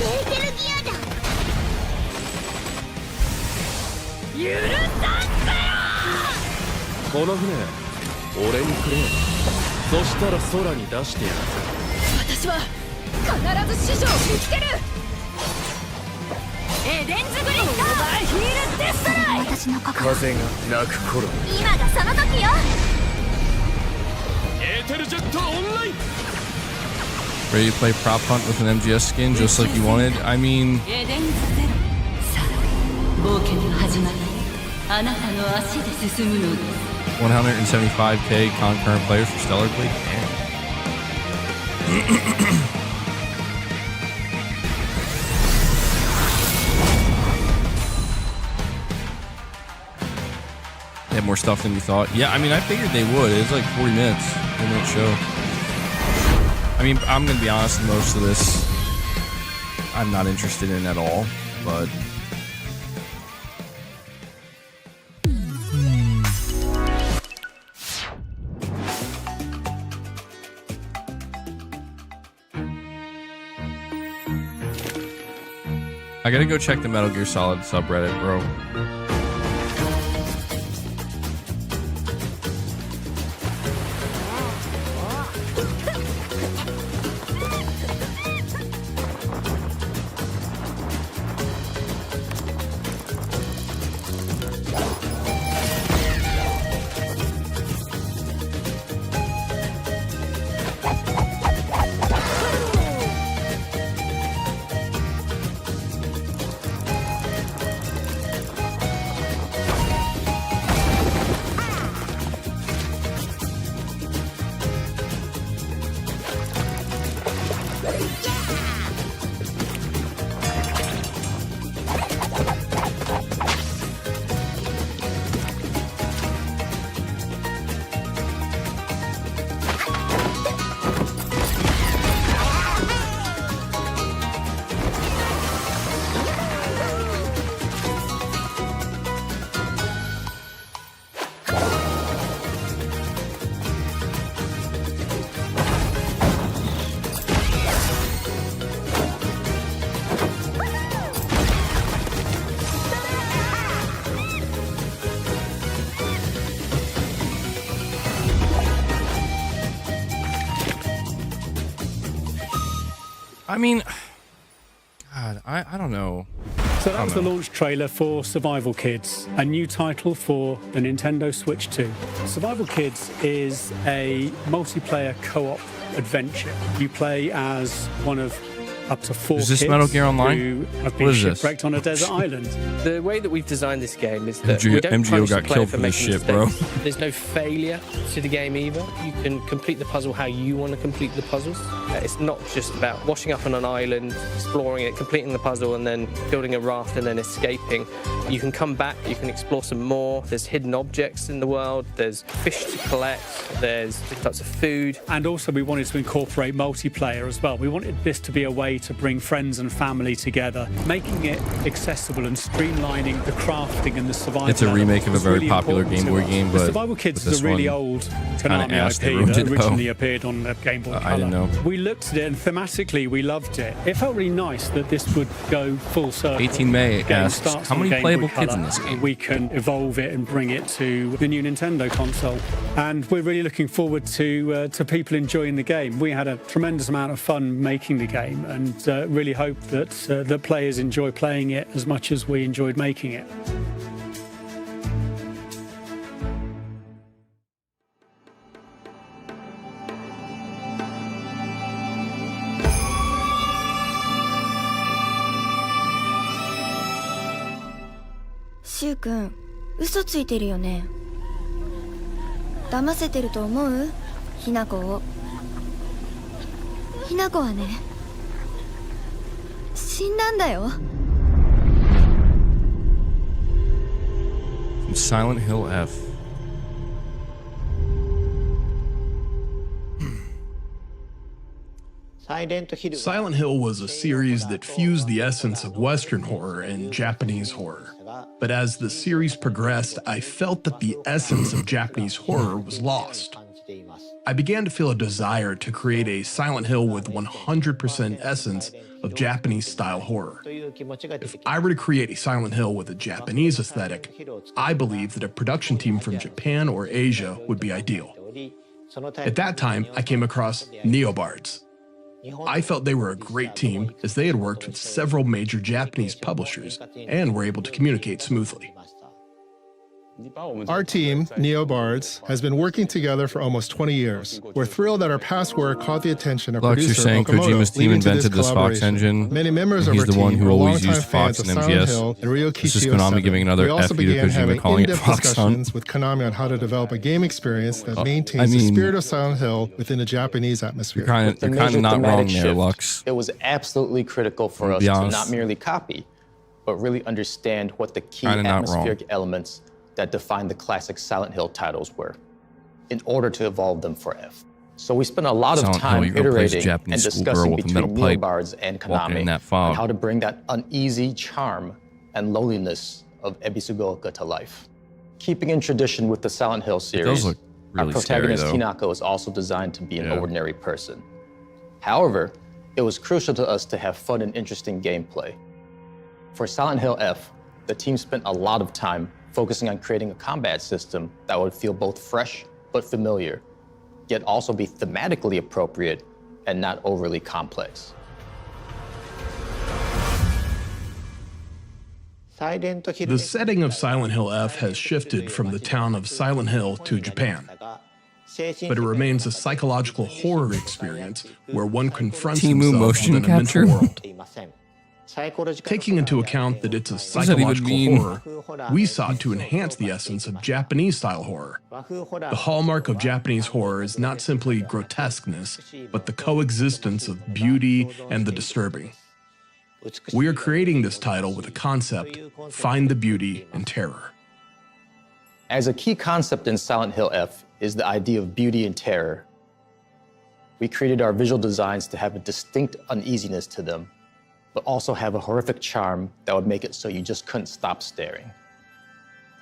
エーテルギアだ。許さんだよ。この船俺にくれ。そしたら空に出してやる。私は必ず師匠を見つける。エデンズグリッドオーバーヒールデストライ。私の心。風が鳴く頃。今がその時よ。エーテルジェットオンライン。Ready to play Prop Hunt with an MGS skin just like you wanted? I mean... 175k concurrent players for Stellar Blade? Damn. They have more stuff than you thought. Yeah, I mean, I figured they would. It was like 40 minutes, 40-minute show. I mean, I'm going to be honest, most of this I'm not interested in at all, but... I gotta go check the Metal Gear Solid subreddit, bro. I mean, God, I don't know. So that was the launch trailer for Survival Kids, a new title for the Nintendo Switch 2. Survival Kids is a multiplayer co-op adventure. You play as one of up to 4 Is this kids Metal Gear Online? who have What been is this? shipwrecked on a desert island. The way that we've designed this game is that we don't MGO punish the got player killed for for this making shit, bro. mistakes. There's no failure to the game either. You can complete the puzzle how you want to complete the puzzles. It's not just about washing up on an island, exploring it, completing the puzzle, and then building a raft and then escaping. You can come back, you can explore some more. There's hidden objects in the world. There's fish to collect. There's different types of food. And also we wanted to incorporate multiplayer as well. We wanted this to be a way to bring friends and family together, making it accessible and streamlining the crafting and the survival. It's a remake of a was very really popular important Game to Boy us. game, The but Survival Kids with is a this really one, old kinda Konami ass they IP ruined that it, though. originally appeared on the Game Boy Color. I didn't know. We looked at it and thematically we loved it. It felt really nice that this would go full circle. 18 May Game asks, starts how on many Game playable Boy kids Color, in this game? and we can evolve it and bring it to the new Nintendo console. And we're really looking forward to people enjoying the game. We had a tremendous amount of fun making the game, and really hope that the players enjoy playing it as much as we enjoyed making it.シュウ君、嘘ついてるよね。騙せてると思う？ひなこを。ひなこはね、死んだんだよ。From Silent Hill F. Silent Hill was a series that fused the essence of Western horror and Japanese horror. But as the series progressed, I felt that the essence of Japanese horror was lost. I began to feel a desire to create a Silent Hill with 100% essence of Japanese-style horror. If I were to create a Silent Hill with a Japanese aesthetic, I believe that a production team from Japan or Asia would be ideal. At that time, I came across Neobards. I felt they were a great team as they had worked with several major Japanese publishers and were able to communicate smoothly. Our team, Neobards, has been working together for almost 20 years. We're thrilled that our past work caught the attention of Lux, you're producer saying Okamoto, Kojima's team leading to invented this Fox collaboration. engine. Many members of He's our the team one who were always longtime used Fox fans of and Silent MGS. Hill and Ryo This is Kishio Konami 7. giving another We also F you to began Kojima having calling it in-depth Fox discussions Hunt. with Konami on how to develop a game experience that maintains I the mean, spirit of Silent Hill within a Japanese atmosphere. You're kind of not wrong there, Lux. It was absolutely critical for us to not merely copy, but really understand what the key atmospheric elements that defined the classic Silent Hill titles were, in order to evolve them for F. So we spent a lot of time iterating and discussing between Neobards and Konami on how to bring that uneasy charm and loneliness of Ebisugaoka to life. Keeping in tradition with the Silent Hill series, our protagonist Hinako is also designed to be an ordinary person. However, it was crucial to us to have fun and interesting gameplay. For Silent Hill F, the team spent a lot of time focusing on creating a combat system that would feel both fresh but familiar, yet also be thematically appropriate and not overly complex. The setting of Silent Hill F has shifted from the town of Silent Hill to Japan, but it remains a psychological horror experience where one confronts himself within a mental world. Taking into account that it's a psychological horror, we sought to enhance the essence of Japanese-style horror. The hallmark of Japanese horror is not simply grotesqueness, but the coexistence of beauty and the disturbing. We are creating this title with a concept, find the beauty in terror. As a key concept in Silent Hill F is the idea of beauty and terror. We created our visual designs to have a distinct uneasiness to them, but also have a horrific charm that would make it so you just couldn't stop staring.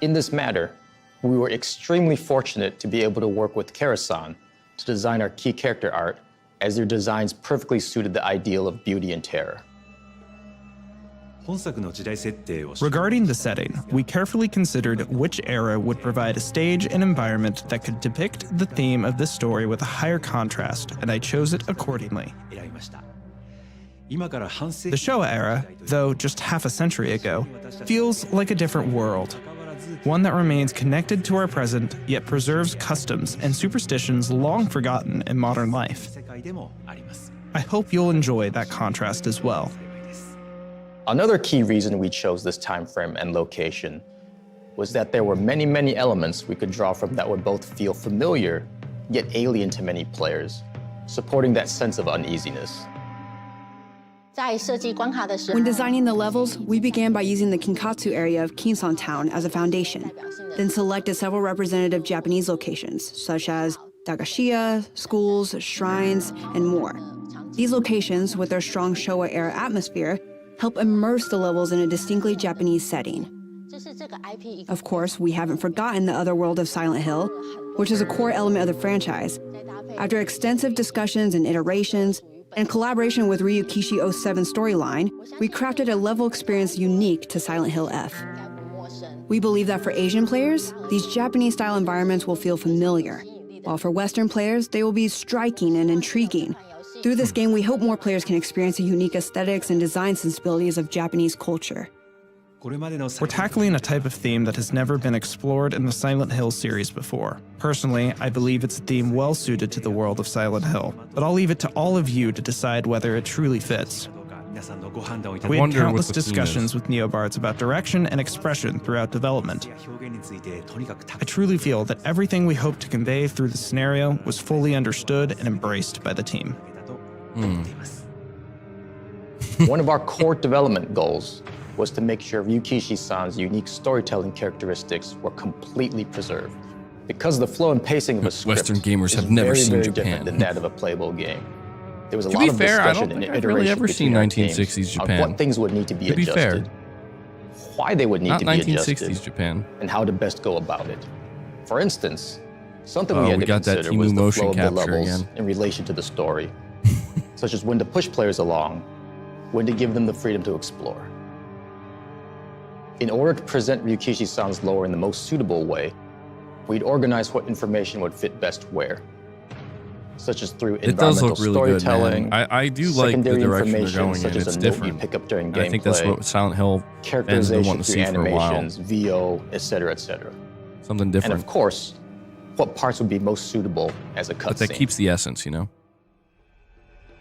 In this matter, we were extremely fortunate to be able to work with Kara-san to design our key character art, as their designs perfectly suited the ideal of beauty and terror. Regarding the setting, we carefully considered which era would provide a stage and environment that could depict the theme of this story with a higher contrast, and I chose it accordingly. The Showa era, though just half a century ago, feels like a different world. One that remains connected to our present, yet preserves customs and superstitions long forgotten in modern life. I hope you'll enjoy that contrast as well. Another key reason we chose this time frame and location was that there were many, many elements we could draw from that would both feel familiar, yet alien to many players, supporting that sense of uneasiness. When designing the levels, we began by using the Kinkatsu area of Kinsan Town as a foundation, then selected several representative Japanese locations, such as dagashiya, schools, shrines, and more. These locations, with their strong Showa-era atmosphere, help immerse the levels in a distinctly Japanese setting. Of course, we haven't forgotten the other world of Silent Hill, which is a core element of the franchise. After extensive discussions and iterations, in collaboration with Ryukishi 07 storyline, we crafted a level experience unique to Silent Hill F. We believe that for Asian players, these Japanese-style environments will feel familiar, while for Western players, they will be striking and intriguing. Through this game, we hope more players can experience the unique aesthetics and design sensibilities of Japanese culture. We're tackling a type of theme that has never been explored in the Silent Hill series before. Personally, I believe it's a theme well suited to the world of Silent Hill, but I'll leave it to all of you to decide whether it truly fits. We had countless discussions with Neobards about direction and expression throughout development. I truly feel that everything we hoped to convey through the scenario was fully understood and embraced by the team. One of our core development goals was to make sure Ryukishi-san's unique storytelling characteristics were completely preserved. Because the flow and pacing of a script Western gamers have is never seen very Japan. different than that of a playable game. There was a To lot be of fair, I discussion don't and think I've iteration really ever seen between our 1960s teams Japan. on what things would need to be To be adjusted, fair. why they would need Not to be 1960s adjusted, Japan. and how to best go about it. For instance, something Oh, we had we to got that consider Timu was the motion flow of the capture levels again. in relation to the story, such as when to push players along, when to give them the freedom to explore. In order to present Ryukishi-san's lore in the most suitable way, we'd organize what information would fit best where, such as through It does environmental look really good, storytelling, man. I do like the secondary direction they're information going such in. as It's a note you different. pick up during And gameplay, I think that's what Silent Hill fans have been wanting characterization to through see for a while. animations, VO, etc., etc. Something different. And of course, what parts would be most suitable as a But that cutscene. keeps the essence, you know?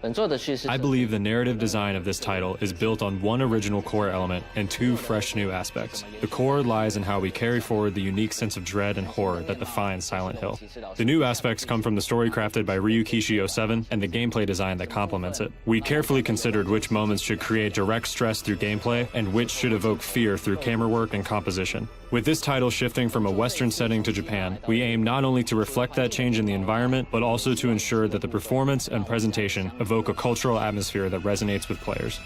I believe the narrative design of this title is built on one original core element and two fresh new aspects. The core lies in how we carry forward the unique sense of dread and horror that defines Silent Hill. The new aspects come from the story crafted by Ryukishi 07 and the gameplay design that complements it. We carefully considered which moments should create direct stress through gameplay and which should evoke fear through camera work and composition. With this title shifting from a Western setting to Japan, we aim not only to reflect that change in the environment, but also to ensure that the performance and presentation evoke a cultural atmosphere that resonates with players.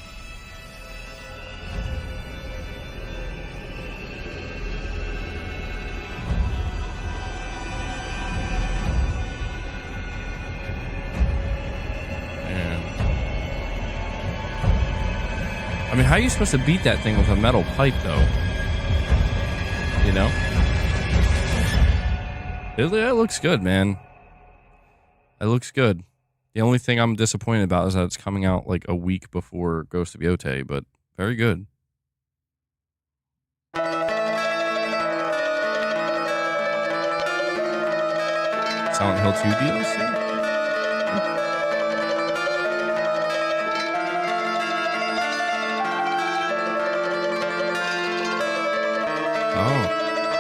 I mean, how are you supposed to beat that thing with a metal pipe, though? You know? It looks good, man. It looks good. The only thing I'm disappointed about is that it's coming out like a week before Ghost of Yotei, but very good. Silent Hill 2 DLC?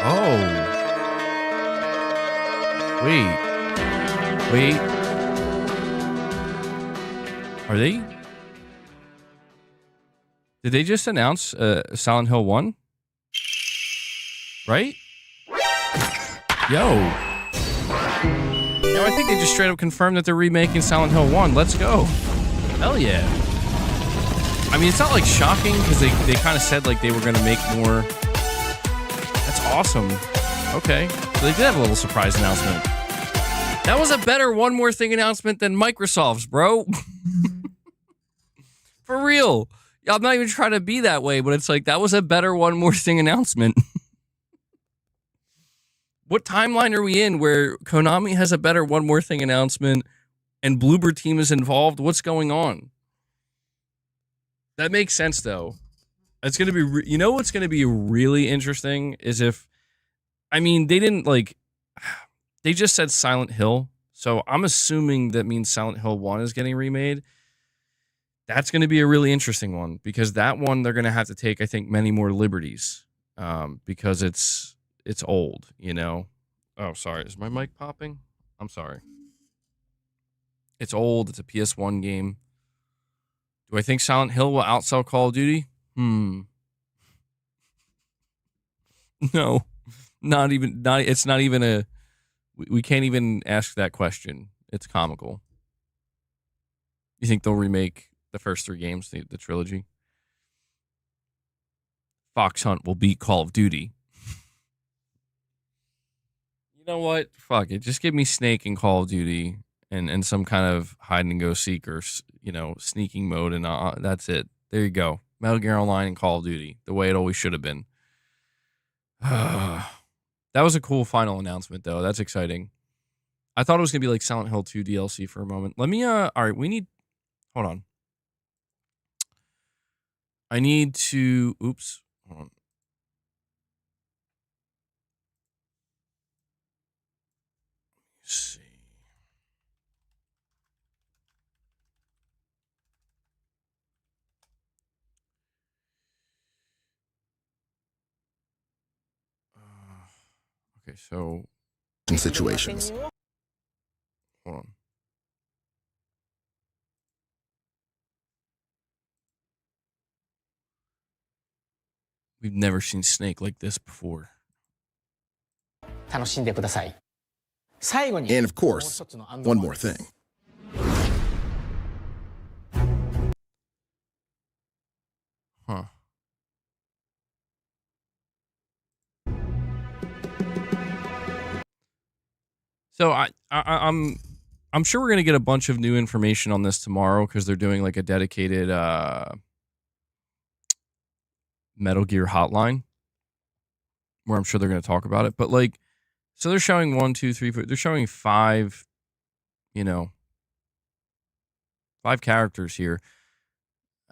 Oh. Wait. Are they? Did they just announce Silent Hill 1? Right? Yo, I think they just straight up confirmed that they're remaking Silent Hill 1. Let's go. Hell yeah. I mean, it's not like shocking because they kind of said like they were going to make more. That's awesome. Okay. So they did have a little surprise announcement. That was a better One More Thing announcement than Microsoft's, bro. For real. I'm not even trying to be that way, but it's like, that was a better One More Thing announcement. What timeline are we in where Konami has a better One More Thing announcement and Bloober Team is involved? What's going on? That makes sense, though. It's going to be, you know what's going to be really interesting is if, I mean, they didn't like, they just said Silent Hill. So I'm assuming that means Silent Hill 1 is getting remade. That's going to be a really interesting one because that one they're going to have to take, I think, many more liberties because it's old, you know? Oh, sorry. Is my mic popping? I'm sorry. It's old. It's a PS1 game. Do I think Silent Hill will outsell Call of Duty? No, it's not even a, we can't even ask that question. It's comical. You think they'll remake the first 3 games, the trilogy? Fox Hunt will beat Call of Duty. You know what? Fuck it. Just give me Snake and Call of Duty and some kind of hide and go seek or, you know, sneaking mode, and that's it. There you go. Metal Gear Online and Call of Duty, the way it always should have been. That was a cool final announcement, though. That's exciting. I thought it was going to be like Silent Hill 2 DLC for a moment. Let me, all right, hold on. I need to, oops, hold on. Let's see. Okay, so situations. Hold on. We've never seen Snake like this before. And of course, one more thing. Huh. So I'm sure we're gonna get a bunch of new information on this tomorrow because they're doing like a dedicated Metal Gear hotline where I'm sure they're gonna talk about it. But like, so they're showing 1, 2, 3, 4. They're showing 5, you know, 5 characters here.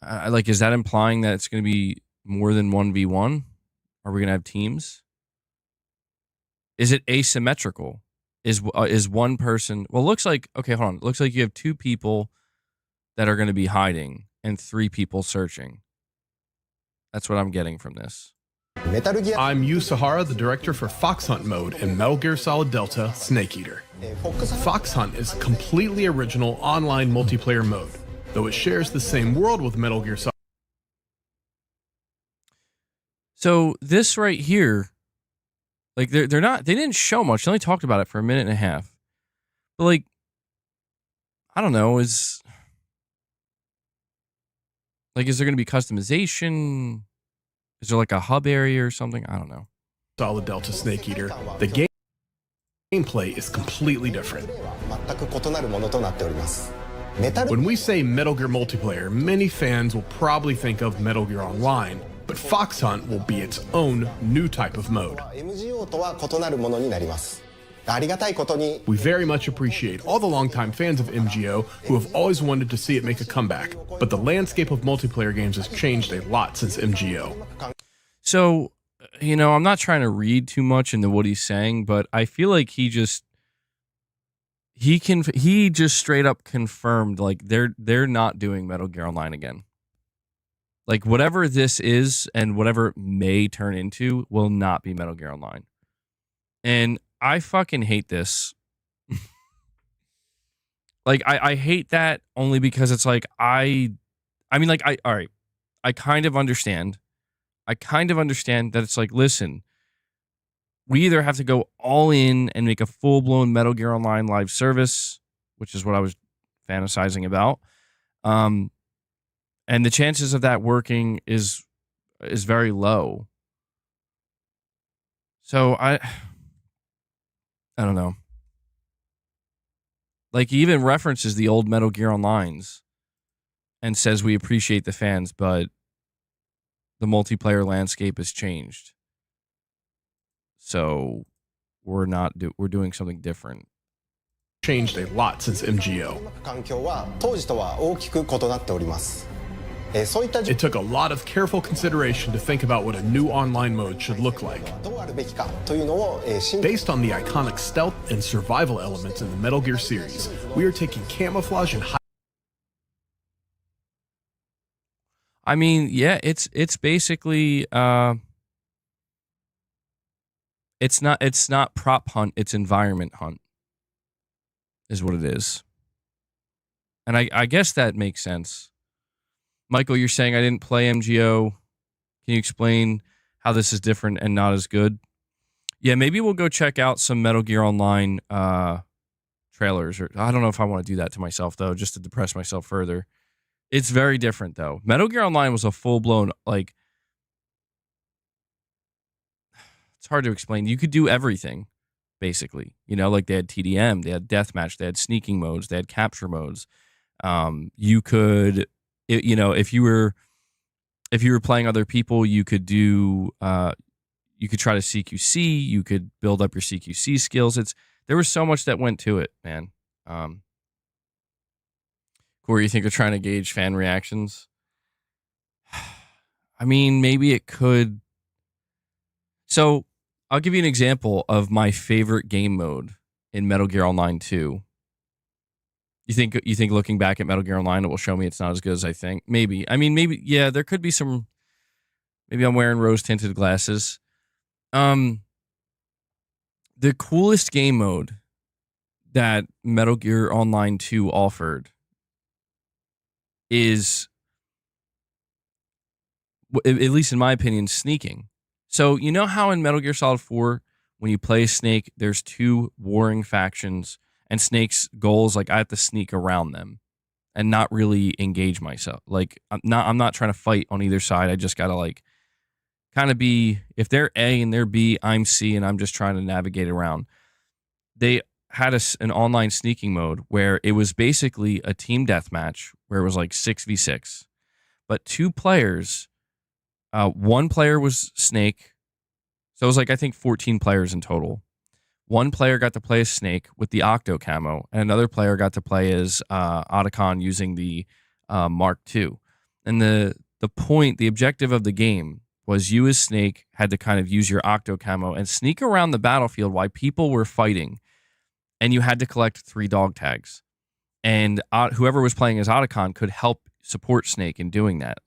Like, is that implying that it's gonna be more than 1v1? Are we gonna have teams? Is it asymmetrical? Is one person, well, looks like, okay, hold on. It looks like you have 2 people that are going to be hiding and 3 people searching. That's what I'm getting from this. I'm Yu Sahara, the director for Fox Hunt mode in Metal Gear Solid Delta Snake Eater. Fox Hunt is a completely original online multiplayer mode, though it shares the same world with Metal Gear Solid. So this right here Like they didn't show much. They only talked about it for a minute and a half. But like, I don't know, is there going to be customization? Is there like a hub area or something? I don't know. Solid Delta Snake Eater. The gameplay is completely different. When we say Metal Gear multiplayer, many fans will probably think of Metal Gear Online, but Fox Hunt will be its own new type of mode. We very much appreciate all the longtime fans of MGO who have always wanted to see it make a comeback, but the landscape of multiplayer games has changed a lot since MGO. So, I'm not trying to read too much into what he's saying, but I feel like he just straight up confirmed like they're not doing Metal Gear Online again. Like whatever this is and whatever it may turn into will not be Metal Gear Online. And I fucking hate this. Like I hate that only because it's like all right. I kind of understand that it's like, listen, we either have to go all in and make a full-blown Metal Gear Online live service, which is what I was fantasizing about. And the chances of that working is very low. So I don't know. Like he even references the old Metal Gear Onlines and says we appreciate the fans, but the multiplayer landscape has changed. So we're doing something different. Changed a lot since MGO. It took a lot of careful consideration to think about what a new online mode should look like. Based on the iconic stealth and survival elements in the Metal Gear series, we are taking camouflage and I mean, yeah, it's basically it's not prop hunt, it's environment hunt is what it is. And I guess that makes sense. Michael, you're saying I didn't play MGO. Can you explain how this is different and not as good? Yeah, maybe we'll go check out some Metal Gear Online trailers. Or I don't know if I want to do that to myself, though, just to depress myself further. It's very different, though. Metal Gear Online was a full-blown, like... It's hard to explain. You could do everything, basically. Like they had TDM, they had deathmatch, they had sneaking modes, they had capture modes. You could... if you were playing other people, you could do you could try to CQC, you could build up your CQC skills. There was so much that went to it, man. Corey, you think they're trying to gauge fan reactions? I mean, maybe it could. So I'll give you an example of my favorite game mode in Metal Gear Online 2. You think looking back at Metal Gear Online, it will show me it's not as good as I think? Maybe. I mean, maybe, yeah, there could be some... Maybe I'm wearing rose-tinted glasses. The coolest game mode that Metal Gear Online 2 offered is, at least in my opinion, sneaking. So, you know how in Metal Gear Solid 4, when you play Snake, there's two warring factions, and Snake's goal is like I have to sneak around them and not really engage myself. Like I'm not trying to fight on either side. I just gotta like kind of be, if they're A and they're B, I'm C, and I'm just trying to navigate around. They had an online sneaking mode where it was basically a team deathmatch where it was like 6v6, but two players. One player was Snake, so it was like I think 14 players in total. One player got to play as Snake with the Octo camo, and another player got to play as Otacon using the Mark II. And the objective of the game was you as Snake had to kind of use your Octo camo and sneak around the battlefield while people were fighting, and you had to collect 3 dog tags. And whoever was playing as Otacon could help support Snake in doing that.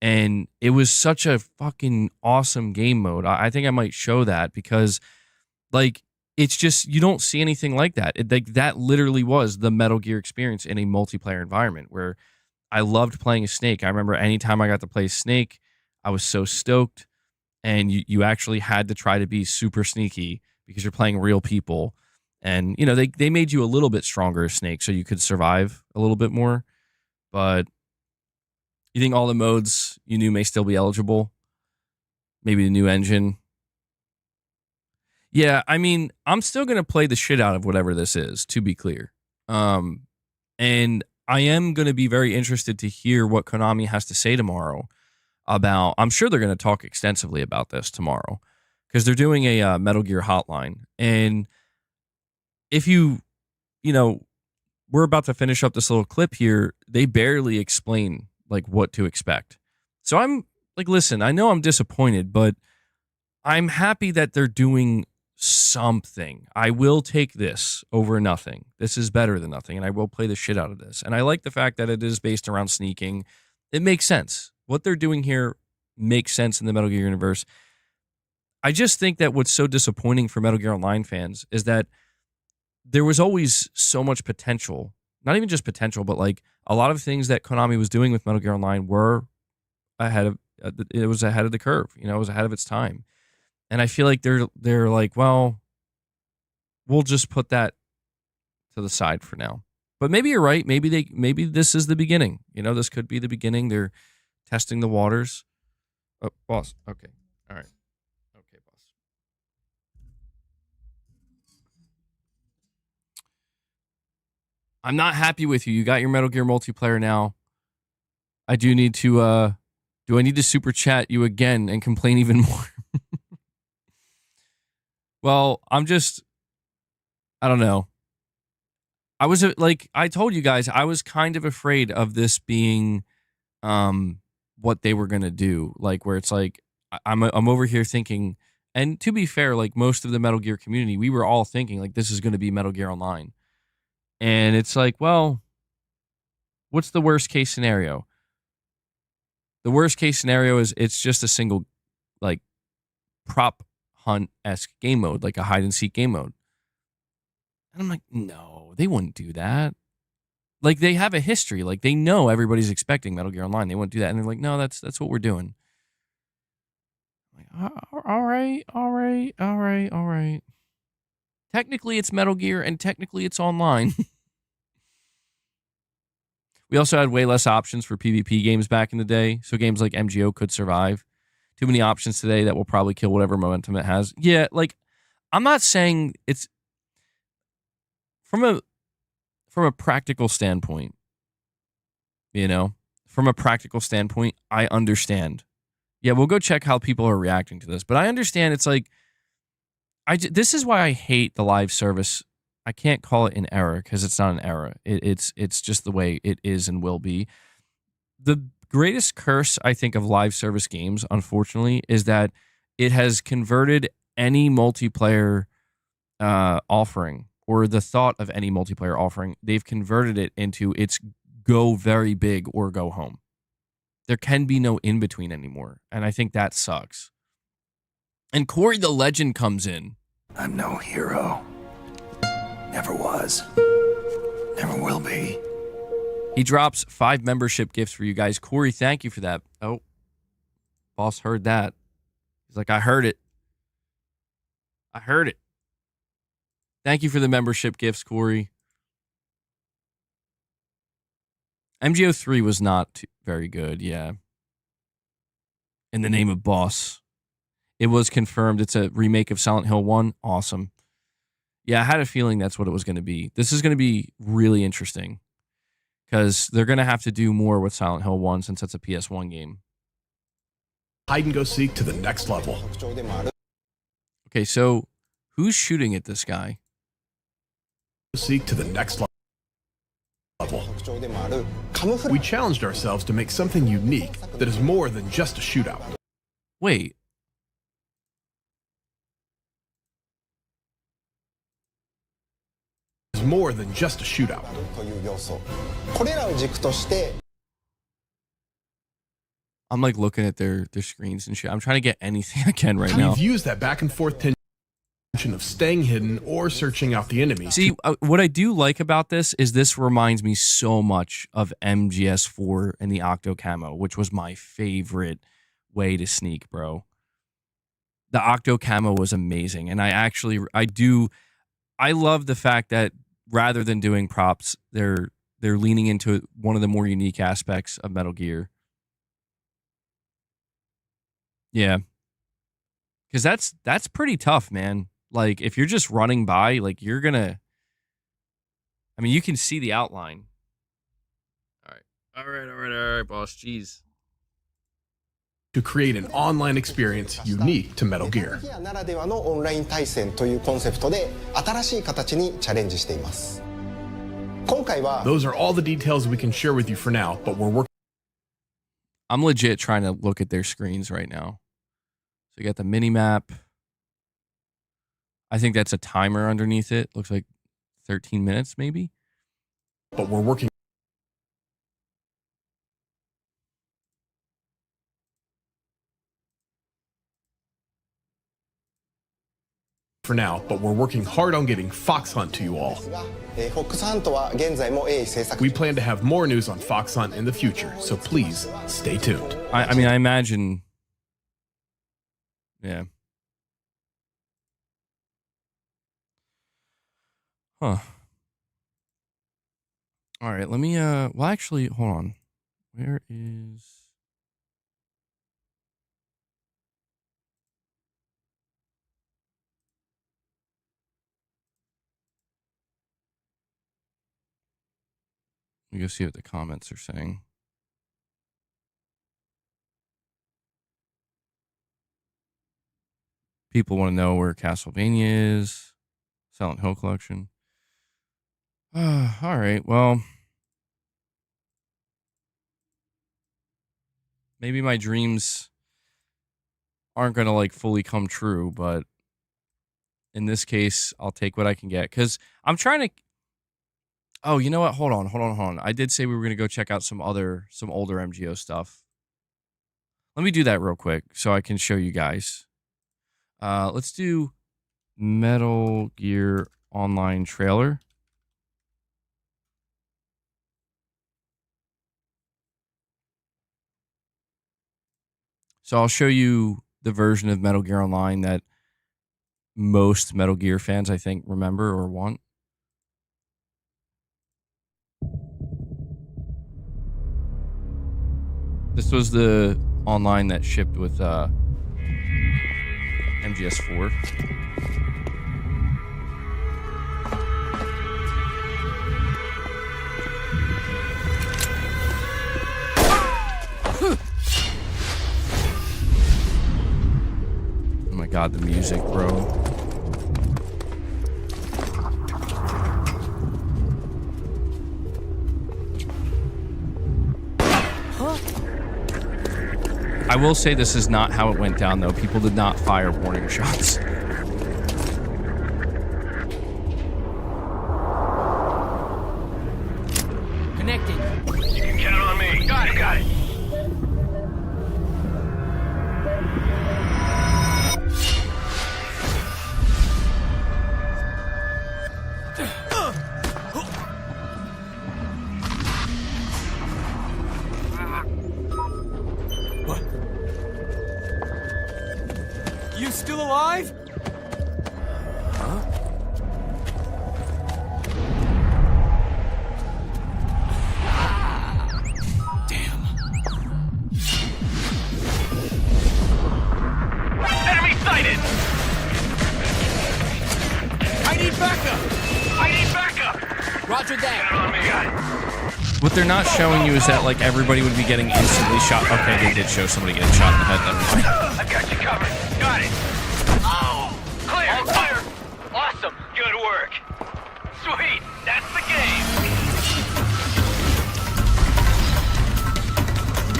And it was such a fucking awesome game mode. I think I might show that because, like, it's just, you don't see anything like that. That literally was the Metal Gear experience in a multiplayer environment where I loved playing as Snake. I remember anytime I got to play Snake, I was so stoked. and you actually had to try to be super sneaky because you're playing real people. And, you know, they made you a little bit stronger as Snake so you could survive a little bit more. But you think all the modes you knew may still be eligible? Maybe the new engine? Yeah, I mean, I'm still going to play the shit out of whatever this is, to be clear. And I am going to be very interested to hear what Konami has to say tomorrow about, I'm sure they're going to talk extensively about this tomorrow because they're doing a Metal Gear hotline. And if you know, we're about to finish up this little clip here, they barely explain like what to expect. So I'm like, listen, I know I'm disappointed, but I'm happy that they're doing something. I will take this over nothing. This is better than nothing, and I will play the shit out of this. And I like the fact that it is based around sneaking. It makes sense. What they're doing here makes sense in the Metal Gear universe. I just think that what's so disappointing for Metal Gear Online fans is that there was always so much potential. Not even just potential, but like a lot of things that Konami was doing with Metal Gear Online were ahead of the curve. You know, it was ahead of its time. And I feel like they're like, well, we'll just put that to the side for now. But maybe you're right. Maybe this is the beginning. You know, this could be the beginning. They're testing the waters. Oh, boss. Okay. All right. Okay, boss. I'm not happy with you. You got your Metal Gear multiplayer now. I do need to do I need to super chat you again and complain even more? Well, I don't know. I was like, I told you guys, I was kind of afraid of this being what they were going to do. Like, where it's like, I'm over here thinking, and to be fair, like most of the Metal Gear community, we were all thinking, like, this is going to be Metal Gear Online. And it's like, well, what's the worst case scenario? The worst case scenario is it's just a single, like, prop hunt-esque game mode, like a hide-and-seek game mode. And I'm like, no, they wouldn't do that. Like, they have a history. Like, they know everybody's expecting Metal Gear Online. They wouldn't do that. And they're like, no, that's what we're doing. I'm like, all right. Technically, it's Metal Gear, and technically, it's online. We also had way less options for PvP games back in the day, so games like MGO could survive. Too many options today that will probably kill whatever momentum it has. Yeah, like, I'm not saying it's from a practical standpoint, you know, from a practical standpoint, I understand. Yeah, we'll go check how people are reacting to this, but I understand it's like, this is why I hate the live service. I can't call it an error because it's not an error. It's just the way it is and will be. The greatest curse, I think, of live service games, unfortunately, is that it has converted any multiplayer offering, or the thought of any multiplayer offering, they've converted it into it's go very big or go home. There can be no in-between anymore, and I think that sucks. And Corey the Legend comes in. I'm no hero. Never was. Never will be. He drops 5 membership gifts for you guys. Corey, thank you for that. Oh, boss heard that. He's like, I heard it. Thank you for the membership gifts, Corey. MGO 3 was not very good, yeah. In the name of boss. It was confirmed it's a remake of Silent Hill 1. Awesome. Yeah, I had a feeling that's what it was going to be. This is going to be really interesting because they're going to have to do more with Silent Hill 1 since it's a PS1 game. Hide and go seek to the next level. Okay, so who's shooting at this guy? Seek to the next level. We challenged ourselves to make something unique that is more than just a shootout. Wait. It's more than just a shootout. I'm like looking at their screens and shit. I'm trying to get anything I can right now. We've used that back and forth tension of staying hidden or searching out the enemy. See, what I do like about this is this reminds me so much of MGS4 and the Octo Camo, which was my favorite way to sneak, bro. the Octo camo was amazing. And I love the fact that rather than doing props, they're leaning into one of the more unique aspects of Metal Gear. Yeah. Because that's pretty tough, man. Like, if you're just running by, like, you're gonna... I mean, you can see the outline. All right, boss. Jeez. To create an online experience unique to Metal Gear. ならではのオンライン対戦というコンセプトで新しい形にチャレンジしています。今回は Those are all the details we can share with you for now, but we're working. I'm legit trying to look at their screens right now. So you got the mini map. I think that's a timer underneath it. Looks like 13 minutes maybe. But we're working for now, but we're working hard on getting Fox Hunt to you all. We plan to have more news on Fox Hunt in the future, so please stay tuned. I mean, I imagine... Yeah. Huh. All right, let me, well, actually, hold on. Where is... Let me go see what the comments are saying. People want to know where Castlevania is. Silent Hill Collection. All right, well. Maybe my dreams aren't going to, like, fully come true, but in this case, I'll take what I can get. Because I'm trying to... Oh, you know what? Hold on. I did say we were going to go check out some older MGO stuff. Let me do that real quick so I can show you guys. Let's do Metal Gear Online trailer. So I'll show you the version of Metal Gear Online that most Metal Gear fans, I think, remember or want. This was the online that shipped with MGS4. Oh my god, the music, bro. I will say this is not how it went down, though. People did not fire warning shots. Connecting. You can count on me. Got it. Still alive? Huh? Damn. Enemy sighted! I need backup! Roger that. Count on me, guy. What they're not showing you is that, like, everybody would be getting instantly shot. Okay, they did show somebody getting shot in the head. Never mind. I've got you covered. Got it. Oh! Clear! Awesome! Good work. Sweet! That's the game!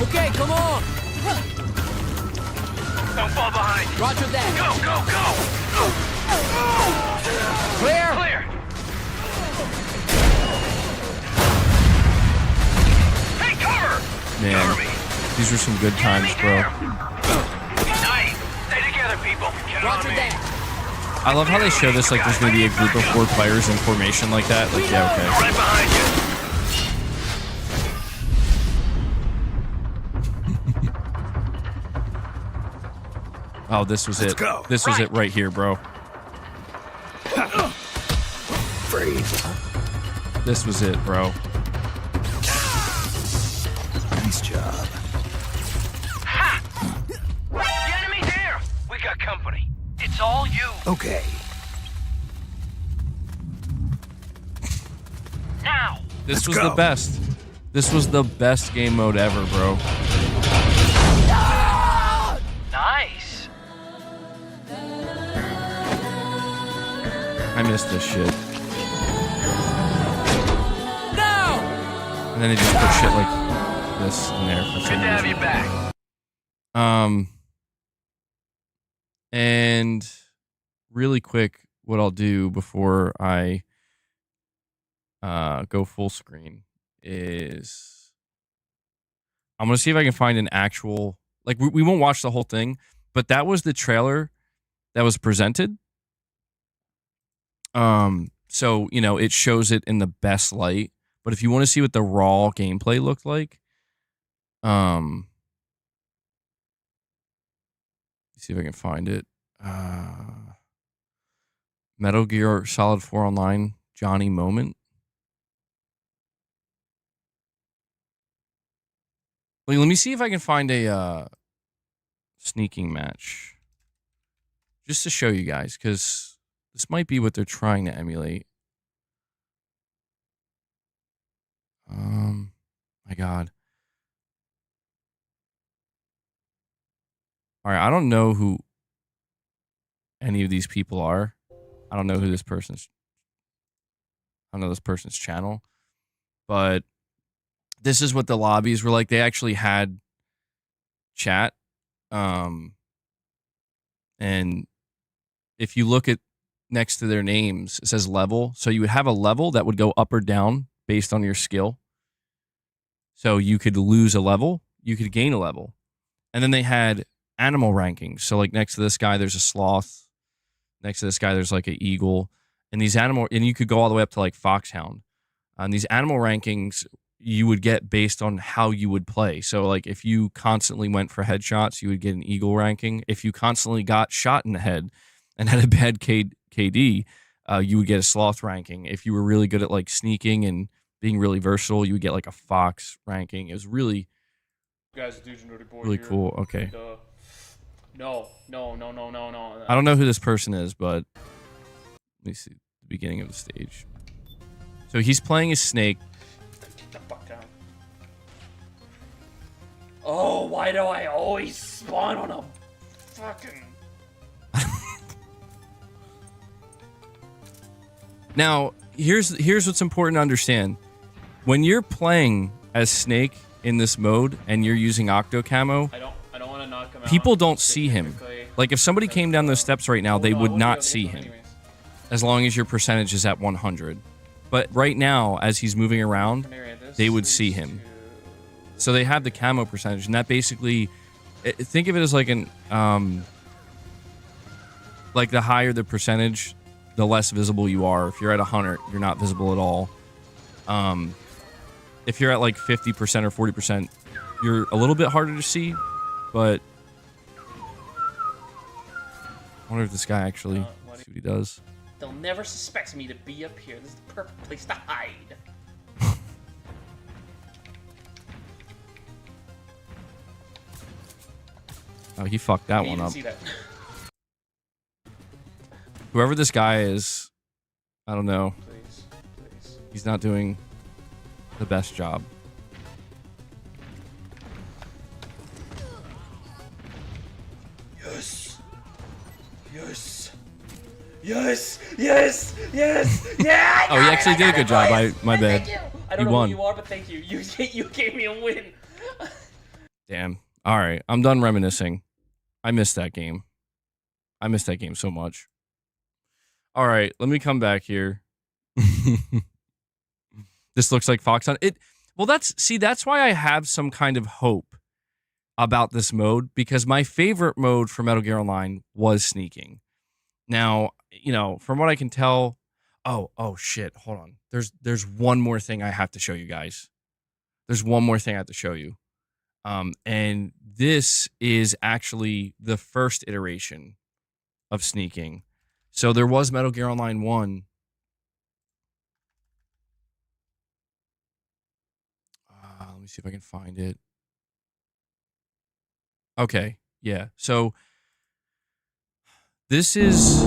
Okay, come on! Don't fall behind. Roger that. Go! Clear! Hey, cover! Man, these were some good times, bro. Nice! Stay together, people. Count on me. I love how they show this like there's going to be a group of 4 players in formation like that. Like, yeah, okay. Right behind you. Oh, this was Let's it. go. This was it right here, bro. Free. This was it, bro. Nice job. Ha! The enemy's here! We got company. It's all you. Okay. Now! This was the best. This was the best game mode ever, bro. Nice. I missed this shit. No! And then they just put shit like this in there for Good to some have reason. you back. And really quick, what I'll do before I go full screen is I'm gonna see if I can find an actual, like, we won't watch the whole thing, but that was the trailer that was presented. So you know, it shows it in the best light. But if you want to see what the raw gameplay looked like, see if I can find it. Metal Gear Solid 4 Online Johnny moment. Wait, let me see if I can find a sneaking match. Just to show you guys, because this might be what they're trying to emulate. My God. All right, I don't know who any of these people are. I don't know who this person's. I don't know this person's channel, but this is what the lobbies were like. They actually had chat, and if you look at next to their names, it says level. So you would have a level that would go up or down based on your skill. So you could lose a level, you could gain a level, and then they had animal rankings. So like next to this guy, there's a sloth. Next to this guy, there's like an eagle, and these animal, and you could go all the way up to like foxhound. And these animal rankings you would get based on how you would play. So like if you constantly went for headshots, you would get an eagle ranking. If you constantly got shot in the head and had a bad KD, you would get a sloth ranking. If you were really good at like sneaking and being really versatile, you would get like a fox ranking. It was really, really cool. Okay. No. I don't know who this person is, but let me see the beginning of the stage. So he's playing as Snake. Get the fuck down. Oh, why do I always spawn on a fucking... Now, here's what's important to understand. When you're playing as Snake in this mode and you're using Octo Camo, I don't want to knock him out. people don't see him. Like if somebody came down those steps right now, they would not see him. As long as your percentage is at 100. But right now, as he's moving around, they would see him. So they have the camo percentage, and that basically, think of it as like an, like the higher the percentage, the less visible you are. If you're at 100, you're not visible at all. If you're at like 50% or 40%, you're a little bit harder to see, but I wonder if this guy actually, see what he does. They'll never suspect me to be up here. This is the perfect place to hide. Oh, he fucked that one up. Whoever this guy is, I don't know. Please. He's not doing the best job. Yes! Yeah! Oh, he actually did a good job. My bad. I don't He know won. who you are, but thank you. You gave me a win. Damn. All right. I'm done reminiscing. I missed that game. I missed that game so much. All right. Let me come back here. This looks like Fox Hunt. Well, that's why I have some kind of hope about this mode, because my favorite mode for Metal Gear Online was sneaking. Now, you know, from what I can tell, oh shit, hold on. There's one more thing I have to show you guys. There's one more thing I have to show you. And this is actually the first iteration of sneaking. So there was Metal Gear Online 1. Let me see if I can find it. Okay, yeah. So this is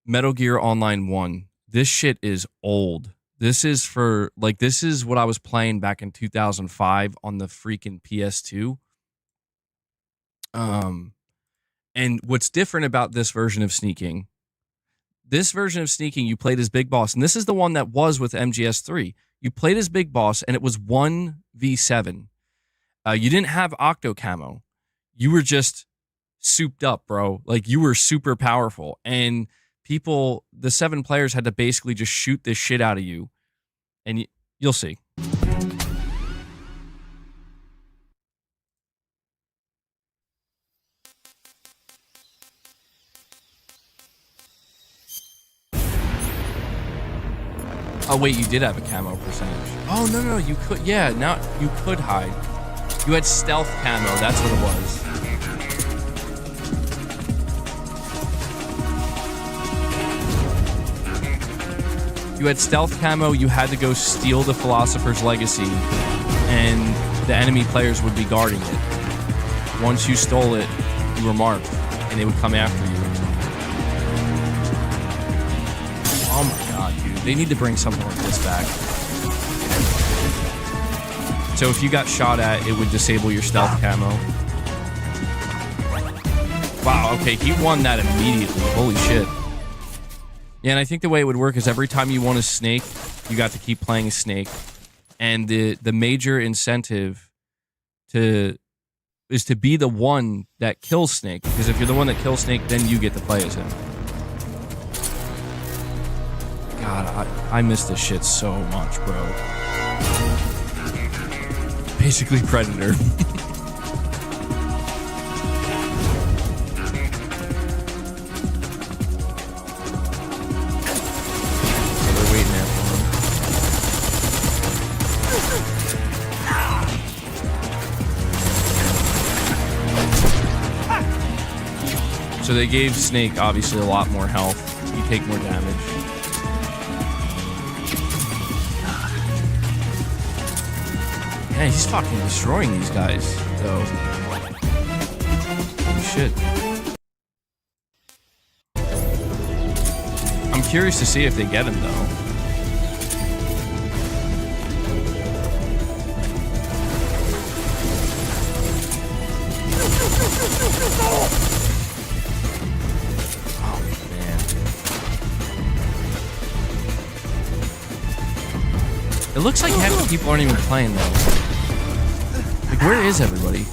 Metal Gear Online 1. This shit is old. This is this is what I was playing back in 2005 on the freaking PS2. And what's different about this version of sneaking, you played as Big Boss, and this is the one that was with MGS3. You played as Big Boss, and it was 1v7. You didn't have Octo Camo. You were just souped up, bro. Like, you were super powerful. And people, the 7 players had to basically just shoot this shit out of you. And you'll see. Oh, wait, you did have a camo percentage. Oh, no, you could. Yeah, now you could hide. You had stealth camo. That's what it was. You had stealth camo. You had to go steal the Philosopher's Legacy, and the enemy players would be guarding it. Once you stole it, you were marked, and they would come after you. Oh my god, dude. They need to bring something like this back. So if you got shot at, it would disable your stealth camo. Wow, okay, he won that immediately. Holy shit. Yeah, and I think the way it would work is every time you won a Snake, you got to keep playing Snake. And the major incentive is to be the one that kills Snake. Because if you're the one that kills Snake, then you get to play as him. God, I miss this shit so much, bro. Basically Predator. So they're waiting there for him. So they gave Snake, obviously, a lot more health. You take more damage. Man, he's fucking destroying these guys, though. Holy shit. I'm curious to see if they get him, though. Oh, man. It looks like half the people aren't even playing, though. Like, where is everybody?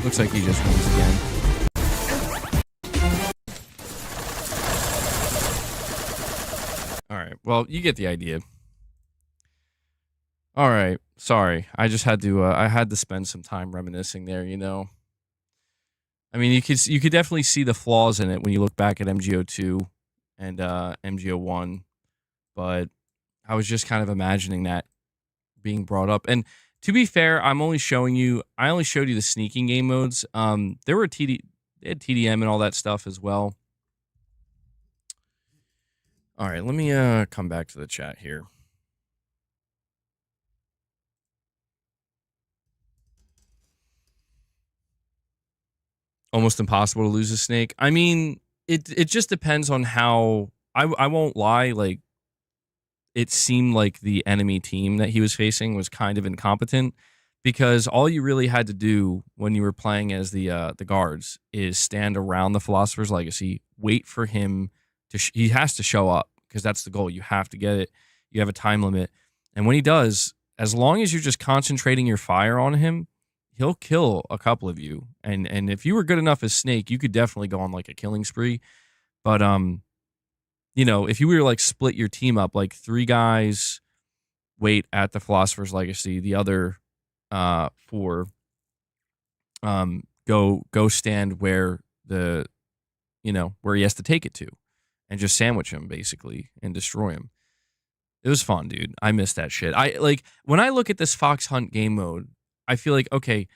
Looks like he just wins again. All right. Well, you get the idea. All right. Sorry. I just had to I had to spend some time reminiscing there, you know. I mean, you could definitely see the flaws in it when you look back at MGO2 and MGO1, but I was just kind of imagining that being brought up. And to be fair, I only showed you the sneaking game modes. There were they had TDM and all that stuff as well. All right, let me come back to the chat here. Almost impossible to lose a Snake. I mean, it just depends on how. I won't lie, like, it seemed like the enemy team that he was facing was kind of incompetent, because all you really had to do when you were playing as the guards is stand around the Philosopher's Legacy, wait for him to he has to show up, because that's the goal. You have to get it. You have a time limit, and when he does, as long as you're just concentrating your fire on him, he'll kill a couple of you. And if you were good enough as Snake, you could definitely go on like a killing spree. But you know, if you were like split your team up, like 3 guys wait at the Philosopher's Legacy, the other 4 go stand where where he has to take it to, and just sandwich him basically and destroy him. It was fun, dude. I miss that shit. When I look at this Fox Hunt game mode, I feel like, okay,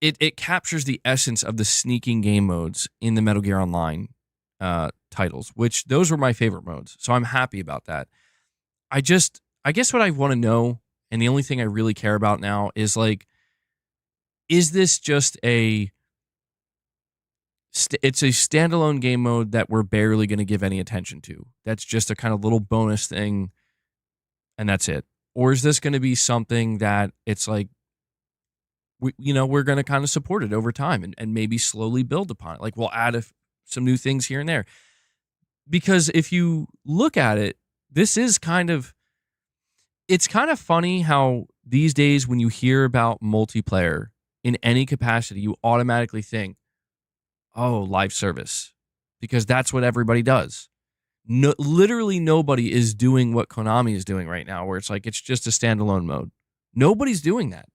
it captures the essence of the sneaking game modes in the Metal Gear Online titles, which those were my favorite modes. So I'm happy about that. I guess what I want to know, and the only thing I really care about now is is this just it's a standalone game mode that we're barely going to give any attention to? That's just a kind of little bonus thing, and that's it. Or is this going to be something that it's like, we're going to kind of support it over time and maybe slowly build upon it? Like, we'll add some new things here and there. Because if you look at it, this is it's kind of funny how these days when you hear about multiplayer in any capacity, you automatically think, oh, live service, because that's what everybody does. No, literally nobody is doing what Konami is doing right now, where it's like it's just a standalone mode. Nobody's doing that.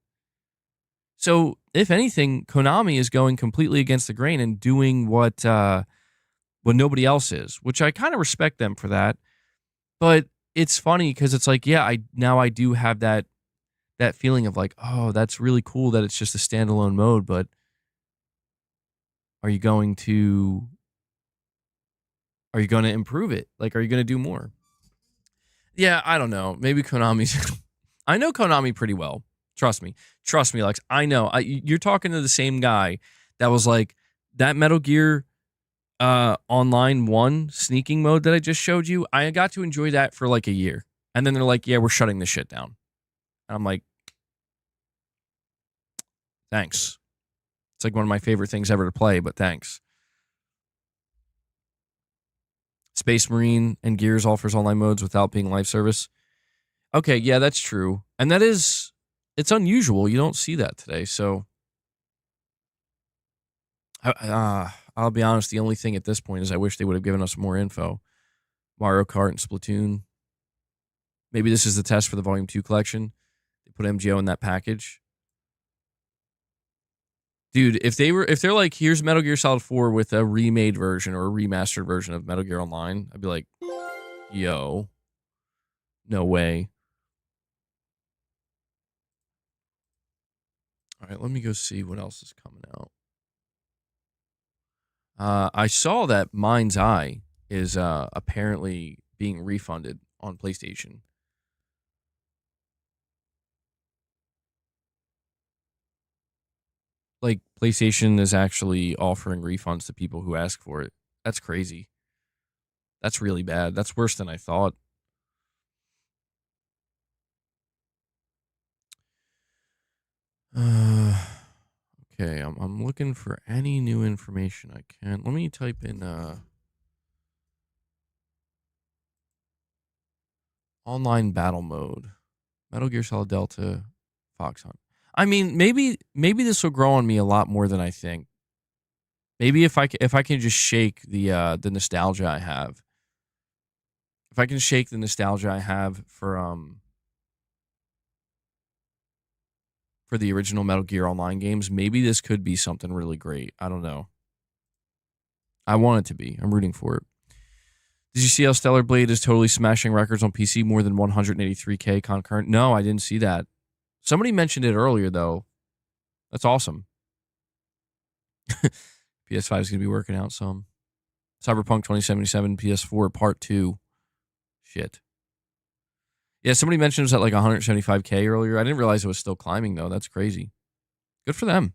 So, if anything, Konami is going completely against the grain and doing what nobody else is, which I kind of respect them for that. But it's funny because it's like, yeah, I do have that feeling of like, oh, that's really cool that it's just a standalone mode, but are you going to improve it? Like, are you going to do more? Yeah, I don't know. Maybe Konami's I know Konami pretty well. Trust me, Lex. I know. You're talking to the same guy that was like, that Metal Gear Online 1 sneaking mode that I just showed you. I got to enjoy that for like a year. And then they're like, yeah, we're shutting this shit down. And I'm like, thanks. It's like one of my favorite things ever to play, but thanks. Space Marine and Gears offers online modes without being live service. Okay, yeah, that's true. And it's unusual. You don't see that today, so I'll be honest, the only thing at this point is I wish they would have given us more info. Mario Kart and Splatoon. Maybe this is the test for the Volume 2 collection. They put MGO in that package. Dude, if they're like, here's Metal Gear Solid 4 with a remade version or a remastered version of Metal Gear Online, I'd be like, yo, no way. All right, let me go see what else is coming out. I saw that Mind's Eye is apparently being refunded on PlayStation. Like, PlayStation is actually offering refunds to people who ask for it. That's crazy. That's really bad. That's worse than I thought. Okay, I'm looking for any new information I can. Let me type in online battle mode, Metal Gear Solid Delta, Fox Hunt. I mean, maybe this will grow on me a lot more than I think. Maybe if I can just shake the nostalgia I have. If I can shake the nostalgia I have for the original Metal Gear Online games, maybe this could be something really great. I don't know. I want it to be. I'm rooting for it. Did you see how Stellar Blade is totally smashing records on PC, more than 183K concurrent? No, I didn't see that. Somebody mentioned it earlier, though. That's awesome. PS5 is going to be working out some. Cyberpunk 2077 PS4 Part 2. Shit. Yeah, somebody mentioned it was at like 175K earlier. I didn't realize it was still climbing, though. That's crazy. Good for them.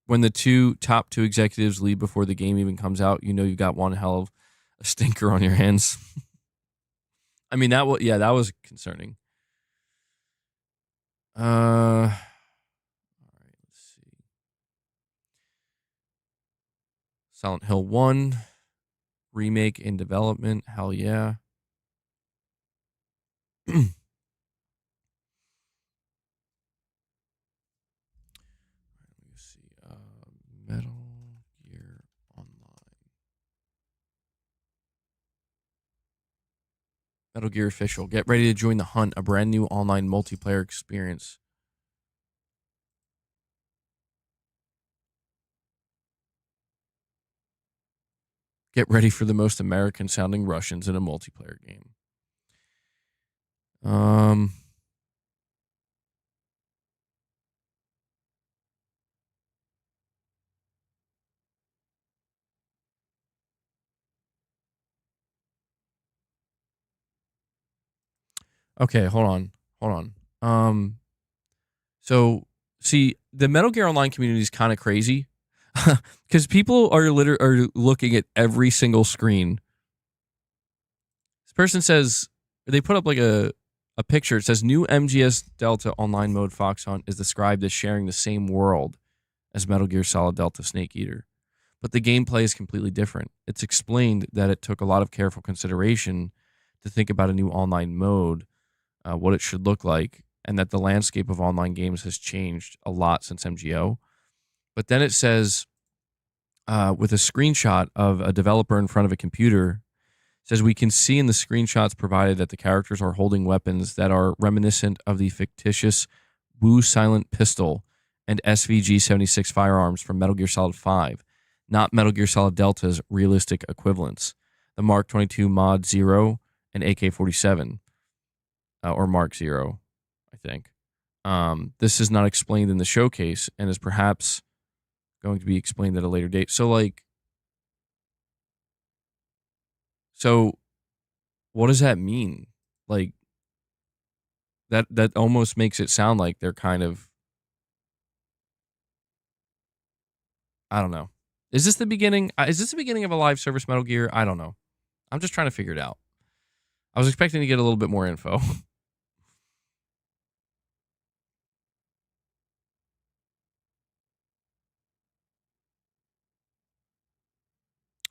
When the top two executives leave before the game even comes out, you know you got one hell of a stinker on your hands. I mean, that was concerning. All right, let's see. Silent Hill 1 remake in development. Hell yeah. Metal Gear Online. Metal Gear Official. Get ready to join the hunt, a brand new online multiplayer experience. Get ready for the most American-sounding Russians in a multiplayer game. Okay, hold on. So see, the Metal Gear Online community is kind of crazy because people are looking at every single screen. This person says they put up like a picture. It says new MGS Delta online mode Fox Hunt is described as sharing the same world as Metal Gear Solid Delta Snake Eater, but the gameplay is completely different. It's explained that it took a lot of careful consideration to think about a new online mode, what it should look like, and that the landscape of online games has changed a lot since MGO. But then it says, with a screenshot of a developer in front of a computer, it says we can see in the screenshots provided that the characters are holding weapons that are reminiscent of the fictitious Wu Silent Pistol and SVG-76 firearms from Metal Gear Solid 5, not Metal Gear Solid Delta's realistic equivalents, the Mark 22 Mod 0 and AK-47, or Mark 0. I think. This is not explained in the showcase and is perhaps going to be explained at a later date. So what does that mean? Like, that almost makes it sound like they're kind of, I don't know. Is this the beginning? Is this the beginning of a live service Metal Gear? I don't know. I'm just trying to figure it out. I was expecting to get a little bit more info.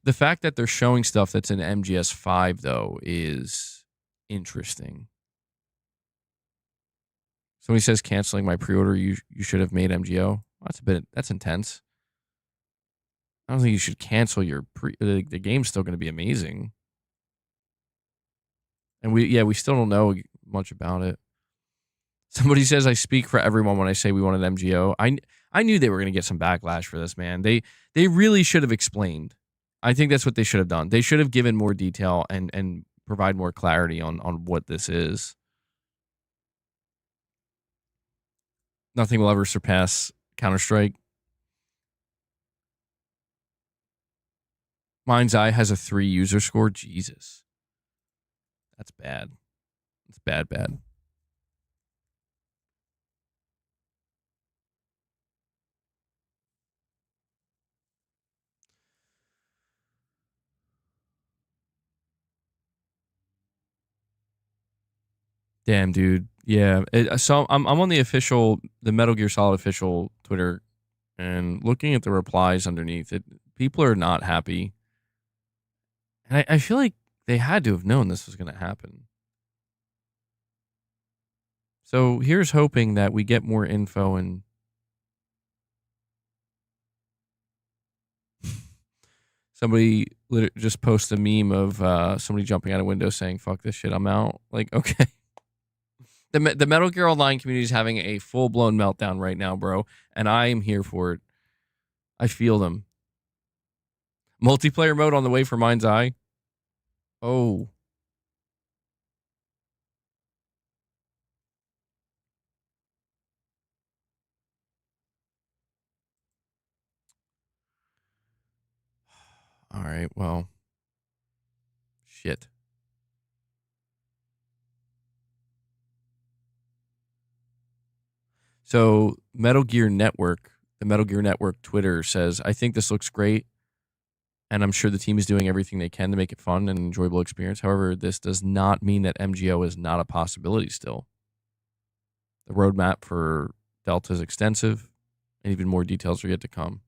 The fact that they're showing stuff that's in MGS 5, though, is interesting. Somebody says canceling my pre-order. You should have made MGO. That's intense. I don't think you should cancel your the game's still going to be amazing. And we still don't know much about it. Somebody says I speak for everyone when I say we wanted MGO. I knew they were going to get some backlash for this, man. They really should have explained. I think that's what they should have done. They should have given more detail and provide more clarity on what this is. Nothing will ever surpass Counter-Strike. Mind's Eye has a 3 user score. Jesus. That's bad. It's bad. Damn, dude. Yeah. So I'm on the Metal Gear Solid official Twitter, and looking at the replies underneath it, people are not happy. And I feel like they had to have known this was going to happen. So here's hoping that we get more info and somebody just post a meme of somebody jumping out a window saying, fuck this shit, I'm out. Like, okay. The Metal Gear Online community is having a full-blown meltdown right now, bro. And I am here for it. I feel them. Multiplayer mode on the way for Mind's Eye. Oh. All right, well. Shit. So Metal Gear Network, the Metal Gear Network Twitter says, I think this looks great, and I'm sure the team is doing everything they can to make it fun and an enjoyable experience. However, this does not mean that MGO is not a possibility still. The roadmap for Delta is extensive, and even more details are yet to come.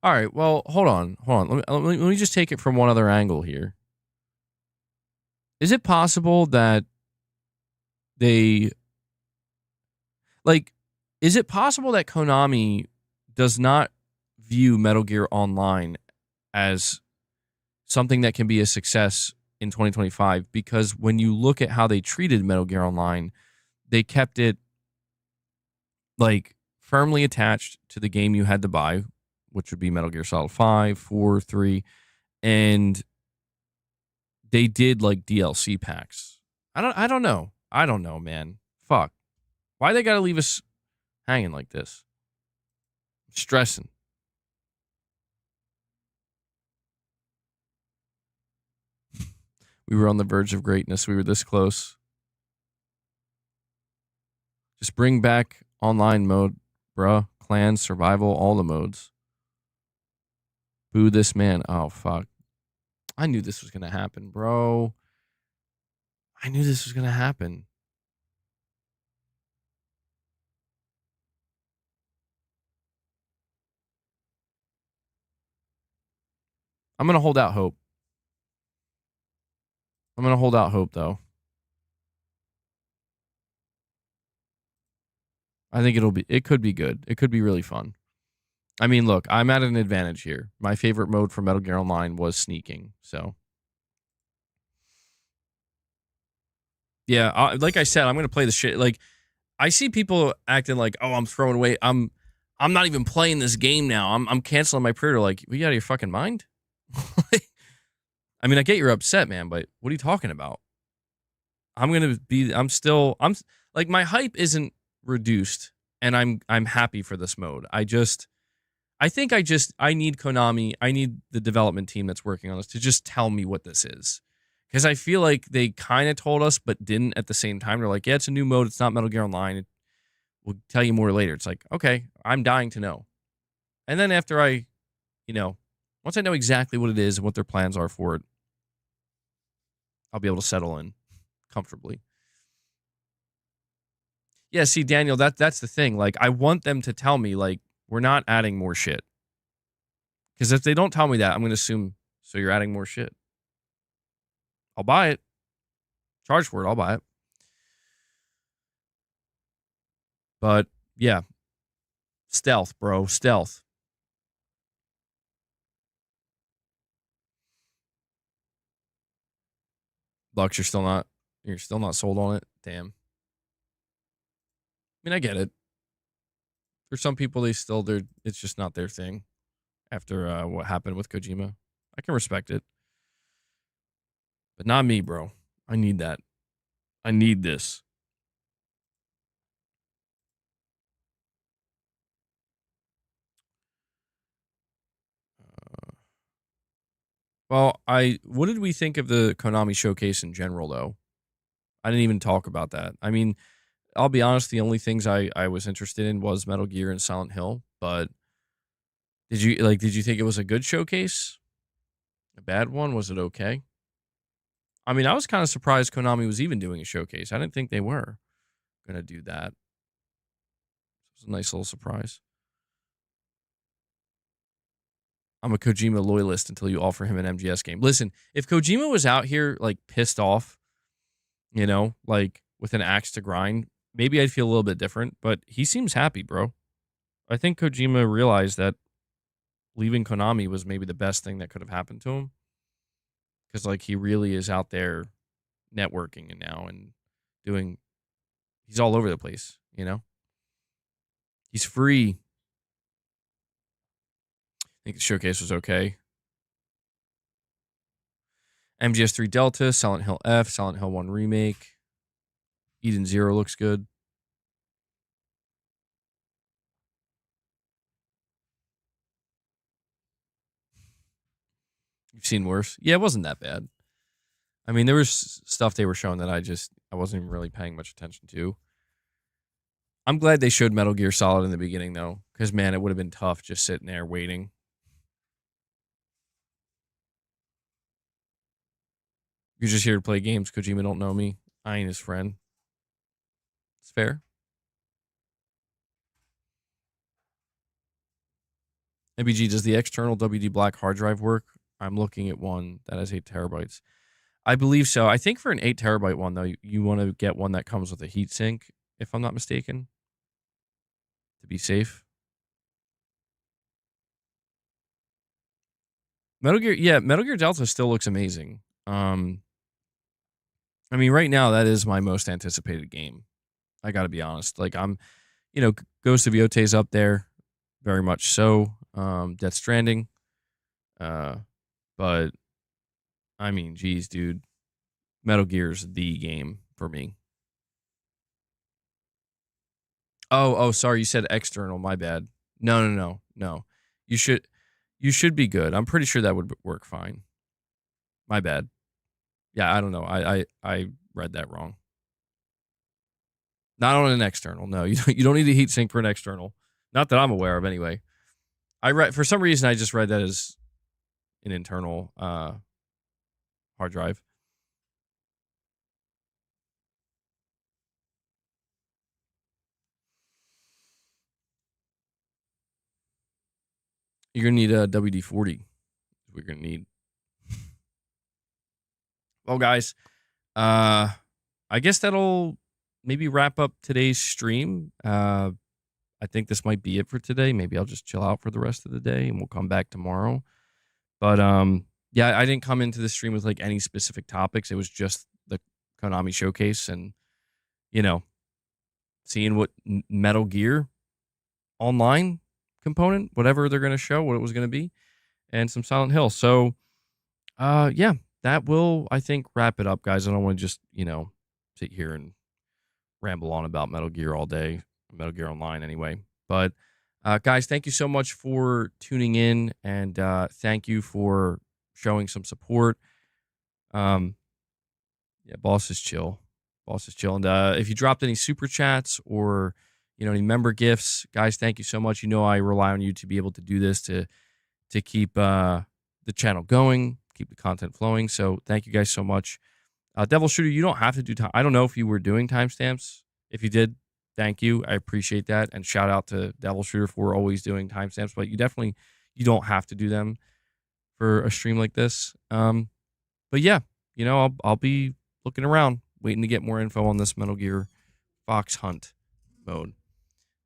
All right, well, hold on. Let me just take it from one other angle here. Is it possible that they Like, is it possible that Konami does not view Metal Gear Online as something that can be a success in 2025? Because when you look at how they treated Metal Gear Online, they kept it like firmly attached to the game you had to buy, which would be Metal Gear Solid 5, 4, 3, and they did like DLC packs. I don't know. I don't know, man. Fuck. Why they gotta leave us hanging like this? I'm stressing. We were on the verge of greatness. We were this close. Just bring back online mode, bruh. Clan, survival, all the modes. Boo this man. Oh, fuck. I knew this was going to happen, bro. I knew this was going to happen. I'm going to hold out hope. I'm going to hold out hope, though. I think it could be good. It could be really fun. I mean, look, I'm at an advantage here. My favorite mode for Metal Gear Online was sneaking, so. Yeah, like I said, I'm going to play the shit. Like, I see people acting like, oh, I'm throwing away. I'm not even playing this game now. I'm canceling my pre-order. Like, you out of your fucking mind? I mean, I get you're upset, man, but what are you talking about? I'm like, my hype isn't reduced, and I'm happy for this mode. I need Konami, I need the development team that's working on this to just tell me what this is. Because I feel like they kind of told us, but didn't at the same time. They're like, yeah, it's a new mode. It's not Metal Gear Online. We'll tell you more later. It's like, okay, I'm dying to know. And then after once I know exactly what it is and what their plans are for it, I'll be able to settle in comfortably. Yeah, see, Daniel, that's the thing. Like, I want them to tell me, like, we're not adding more shit. Because if they don't tell me that, I'm going to assume, so you're adding more shit. I'll buy it. Charge for it, I'll buy it. But, yeah. Stealth, bro. Stealth. Lux, you're still not sold on it? Damn. I mean, I get it. For some people, it's just not their thing after what happened with Kojima. I can respect it. But not me, bro. I need that. I need this. Well, what did we think of the Konami showcase in general, though? I didn't even talk about that. I mean, I'll be honest, the only things I was interested in was Metal Gear and Silent Hill, but did you think it was a good showcase? A bad one? Was it okay? I mean, I was kind of surprised Konami was even doing a showcase. I didn't think they were going to do that. It was a nice little surprise. I'm a Kojima loyalist until you offer him an MGS game. Listen, if Kojima was out here, like, pissed off, like, with an axe to grind, maybe I'd feel a little bit different, but he seems happy, bro. I think Kojima realized that leaving Konami was maybe the best thing that could have happened to him. Because, like, he really is out there networking now and he's all over the place, He's free. I think the showcase was okay. MGS3 Delta, Silent Hill F, Silent Hill 1 Remake. Eden Zero looks good. You've seen worse? Yeah, it wasn't that bad. I mean, there was stuff they were showing that I wasn't even really paying much attention to. I'm glad they showed Metal Gear Solid in the beginning, though, because, man, it would have been tough just sitting there waiting. You're just here to play games. Kojima don't know me. I ain't his friend. It's fair. MBG, does the external WD Black hard drive work? I'm looking at one that has 8 terabytes. I believe so. I think for an 8 terabyte one, though, you want to get one that comes with a heatsink, if I'm not mistaken. to be safe. Metal Gear Delta still looks amazing. I mean, right now that is my most anticipated game. I got to be honest. Like Ghost of Yote's up there, very much so. Death Stranding, but I mean, geez, dude, Metal Gear's the game for me. Oh, sorry, you said external. My bad. No. You should be good. I'm pretty sure that would work fine. My bad. Yeah, I don't know. I read that wrong. Not on an external. No, you don't need a heatsink for an external. Not that I'm aware of, anyway. For some reason I just read that as an internal hard drive. You're gonna need a WD-40. We're gonna need. Well, guys, I guess that'll maybe wrap up today's stream. I think this might be it for today. Maybe I'll just chill out for the rest of the day and we'll come back tomorrow. But yeah, I didn't come into the stream with like any specific topics. It was just the Konami showcase and seeing what Metal Gear online component, whatever they're going to show, what it was going to be, and some Silent Hill. So yeah, that will, I think, wrap it up, guys. I don't want to just sit here and ramble on about Metal Gear all day, Metal Gear Online anyway. But guys, thank you so much for tuning in, and thank you for showing some support. Yeah, boss is chill. And if you dropped any super chats or any member gifts, guys, thank you so much. I rely on you to be able to do this to keep the channel going, keep the content flowing. So thank you guys so much. Devil Shooter, you don't have to do time. I don't know if you were doing timestamps. If you did, thank you. I appreciate that. And shout out to Devil Shooter for always doing timestamps. But you don't have to do them for a stream like this. But yeah, I'll be looking around, waiting to get more info on this Metal Gear Fox Hunt mode.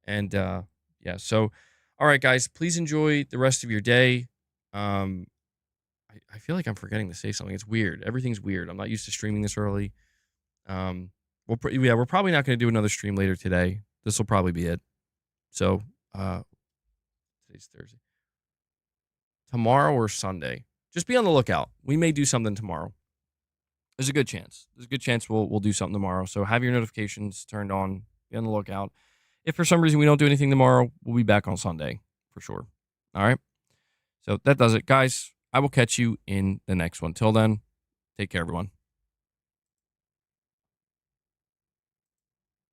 And yeah, so all right, guys, please enjoy the rest of your day. I feel like I'm forgetting to say something. It's weird. Everything's weird. I'm not used to streaming this early. We're probably not going to do another stream later today. This will probably be it. So today's Thursday. Tomorrow or Sunday. Just be on the lookout. We may do something tomorrow. There's a good chance. We'll do something tomorrow. So have your notifications turned on. Be on the lookout. If for some reason we don't do anything tomorrow, we'll be back on Sunday for sure. All right. So that does it, guys. I will catch you in the next one. Till then, take care, everyone.